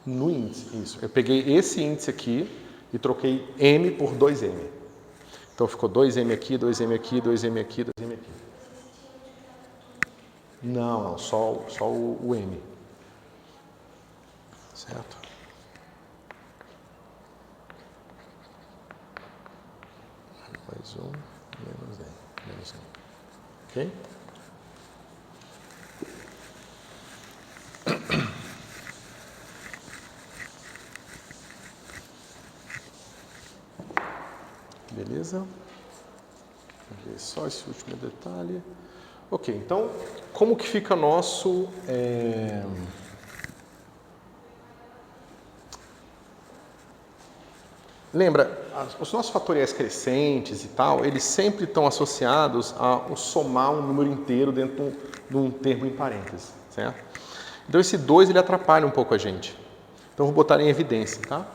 No índice, isso. Eu peguei esse índice aqui e troquei M por 2M. Então ficou 2M aqui, 2M aqui, 2M aqui, 2M aqui. Não, só o M. Certo? Mais 1, menos N. Menos N. Ok? Beleza? Vou ver só esse último detalhe. Ok, então, como que fica nosso... Lembra, os nossos fatoriais crescentes e tal, eles sempre estão associados ao somar um número inteiro dentro de um termo em parênteses, certo? Então, esse 2, ele atrapalha um pouco a gente. Então, eu vou botar em evidência, tá?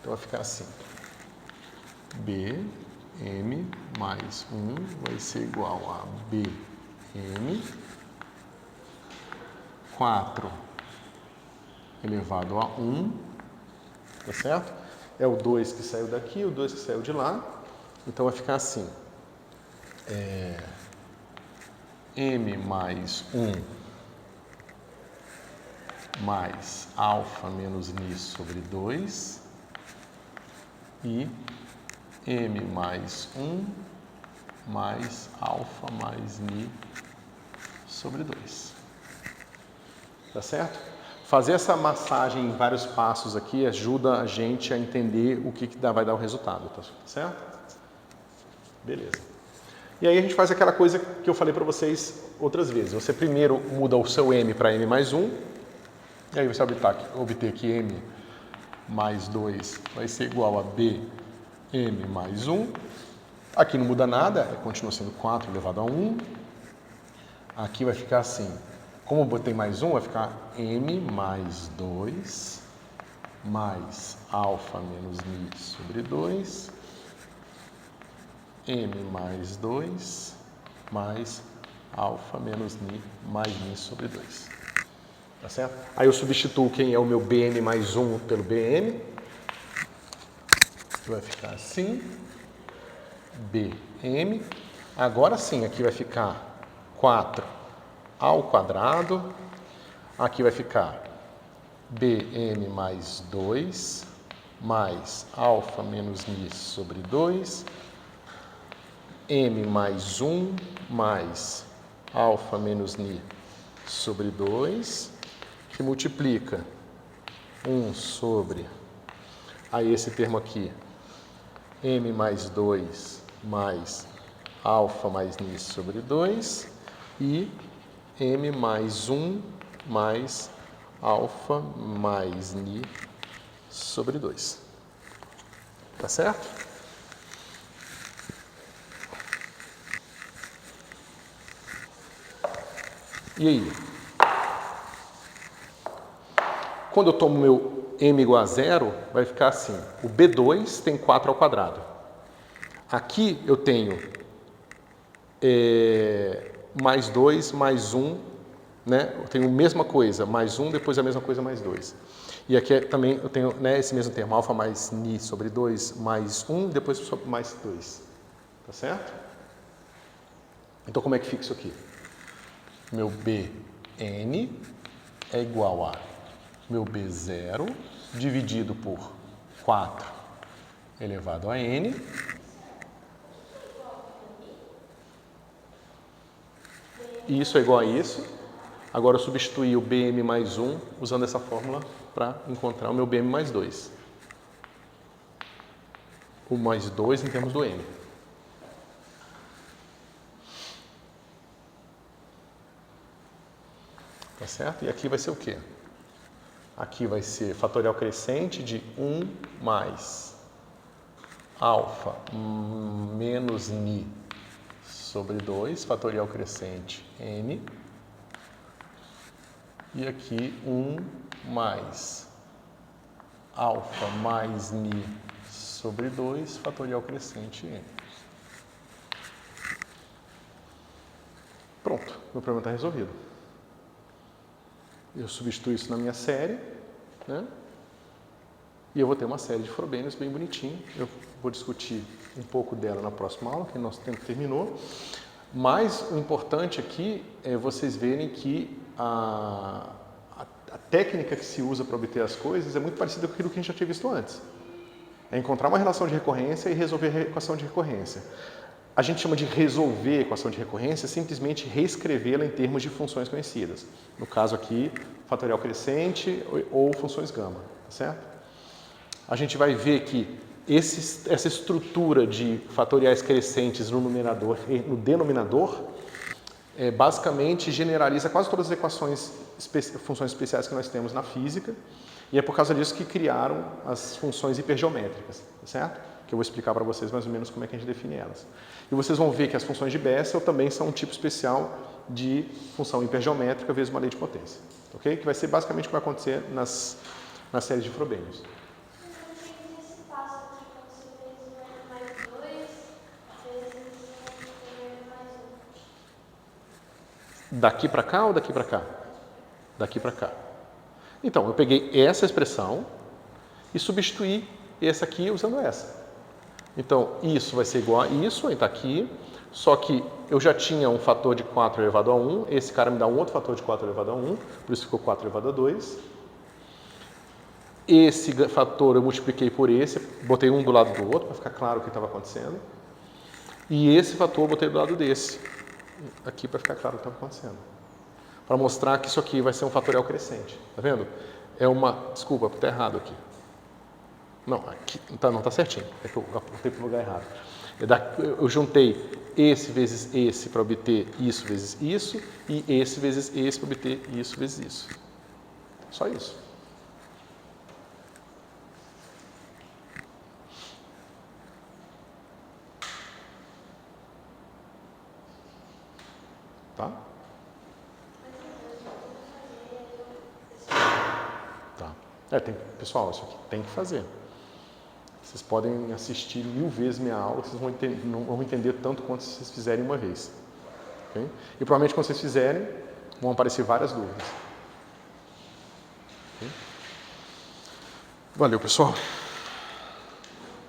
Então, vai ficar assim. BM mais 1 vai ser igual a BM 4 elevado a 1, tá certo? É o 2 que saiu daqui, o 2 que saiu de lá. Então, vai ficar assim. M mais 1 mais alfa menos Ni sobre 2 e M mais 1 mais alfa mais Ni sobre 2. Tá certo? Fazer essa massagem em vários passos aqui ajuda a gente a entender o que vai dar o resultado, tá certo? Beleza. E aí a gente faz aquela coisa que eu falei para vocês outras vezes. Você primeiro muda o seu M para M mais 1, e aí você obter que M mais 2 vai ser igual a BM mais 1. Aqui não muda nada, continua sendo 4 elevado a 1. Aqui vai ficar assim. Como eu botei mais 1, vai ficar M mais 2 mais alfa menos Ni sobre 2. M mais 2 mais alfa menos Ni mais Ni sobre 2. Tá certo? Aí eu substituo quem é o meu BM mais 1 pelo BM. Vai ficar assim. BM. Agora sim, aqui vai ficar 4 ao quadrado. Aqui vai ficar BM mais 2 mais alfa menos Ni sobre 2. M mais 1 mais alfa menos Ni sobre 2, que multiplica 1 sobre a esse termo aqui, m mais 2 mais alfa mais ni sobre 2 e m mais 1 mais alfa mais ni sobre 2. Tá certo? E aí? Quando eu tomo meu m igual a zero, vai ficar assim. O B2 tem 4 ao quadrado. Aqui eu tenho mais 2, mais 1, né? Eu tenho a mesma coisa, mais 1, depois a mesma coisa, mais 2. E aqui também eu tenho, né, esse mesmo termo, alfa mais ni sobre 2, mais 1, depois mais 2. Tá certo? Então como é que fica isso aqui? Meu Bn é igual a meu B0 dividido por 4 elevado a n. E isso é igual a isso. Agora eu substituí o Bm mais 1 usando essa fórmula para encontrar o meu Bm mais 2. O mais 2 em termos do m. Tá certo? E aqui vai ser o quê? Aqui vai ser fatorial crescente de 1 mais alfa menos ni sobre 2, fatorial crescente n. E aqui 1 mais alfa mais ni sobre 2, fatorial crescente n. Pronto, meu problema está resolvido. Eu substituo isso na minha série, né? E eu vou ter uma série de Frobenius bem bonitinha. Eu vou discutir um pouco dela na próxima aula, que nosso tempo terminou. Mas o importante aqui é vocês verem que a técnica que se usa para obter as coisas é muito parecida com aquilo que a gente já tinha visto antes. É encontrar uma relação de recorrência e resolver a equação de recorrência. A gente chama de resolver a equação de recorrência simplesmente reescrevê-la em termos de funções conhecidas. No caso aqui, fatorial crescente ou funções gama, tá certo? A gente vai ver que essa estrutura de fatoriais crescentes no numerador e no denominador basicamente generaliza quase todas as equações, funções especiais que nós temos na física, e é por causa disso que criaram as funções hipergeométricas, tá certo? Que eu vou explicar para vocês mais ou menos como é que a gente define elas. E vocês vão ver que as funções de Bessel também são um tipo especial de função hipergeométrica vezes uma lei de potência, ok? Que vai ser basicamente o que vai acontecer nas séries de Frobenius. Esse passo aqui, quando você fez o n mais 2 vezes o n mais 1. Daqui para cá ou daqui para cá? Daqui para cá. Então, eu peguei essa expressão e substituí essa aqui usando essa. Então, isso vai ser igual a isso, está aqui, só que eu já tinha um fator de 4 elevado a 1, esse cara me dá um outro fator de 4 elevado a 1, por isso ficou 4 elevado a 2. Esse fator eu multipliquei por esse, botei um do lado do outro, para ficar claro o que estava acontecendo. E esse fator eu botei do lado desse, aqui para ficar claro o que estava acontecendo. Para mostrar que isso aqui vai ser um fatorial crescente, tá vendo? É uma, desculpa, está errado aqui. Não, aqui não está certinho, é que eu apontei para o lugar errado. Eu juntei esse vezes esse para obter isso vezes isso, e esse vezes esse para obter isso vezes isso. Só isso. Tá? Tá. Pessoal, isso aqui tem que fazer. Vocês podem assistir 1000 vezes minha aula, vocês não vão entender tanto quanto se vocês fizerem uma vez. Okay? E provavelmente quando vocês fizerem, vão aparecer várias dúvidas. Okay? Valeu, pessoal.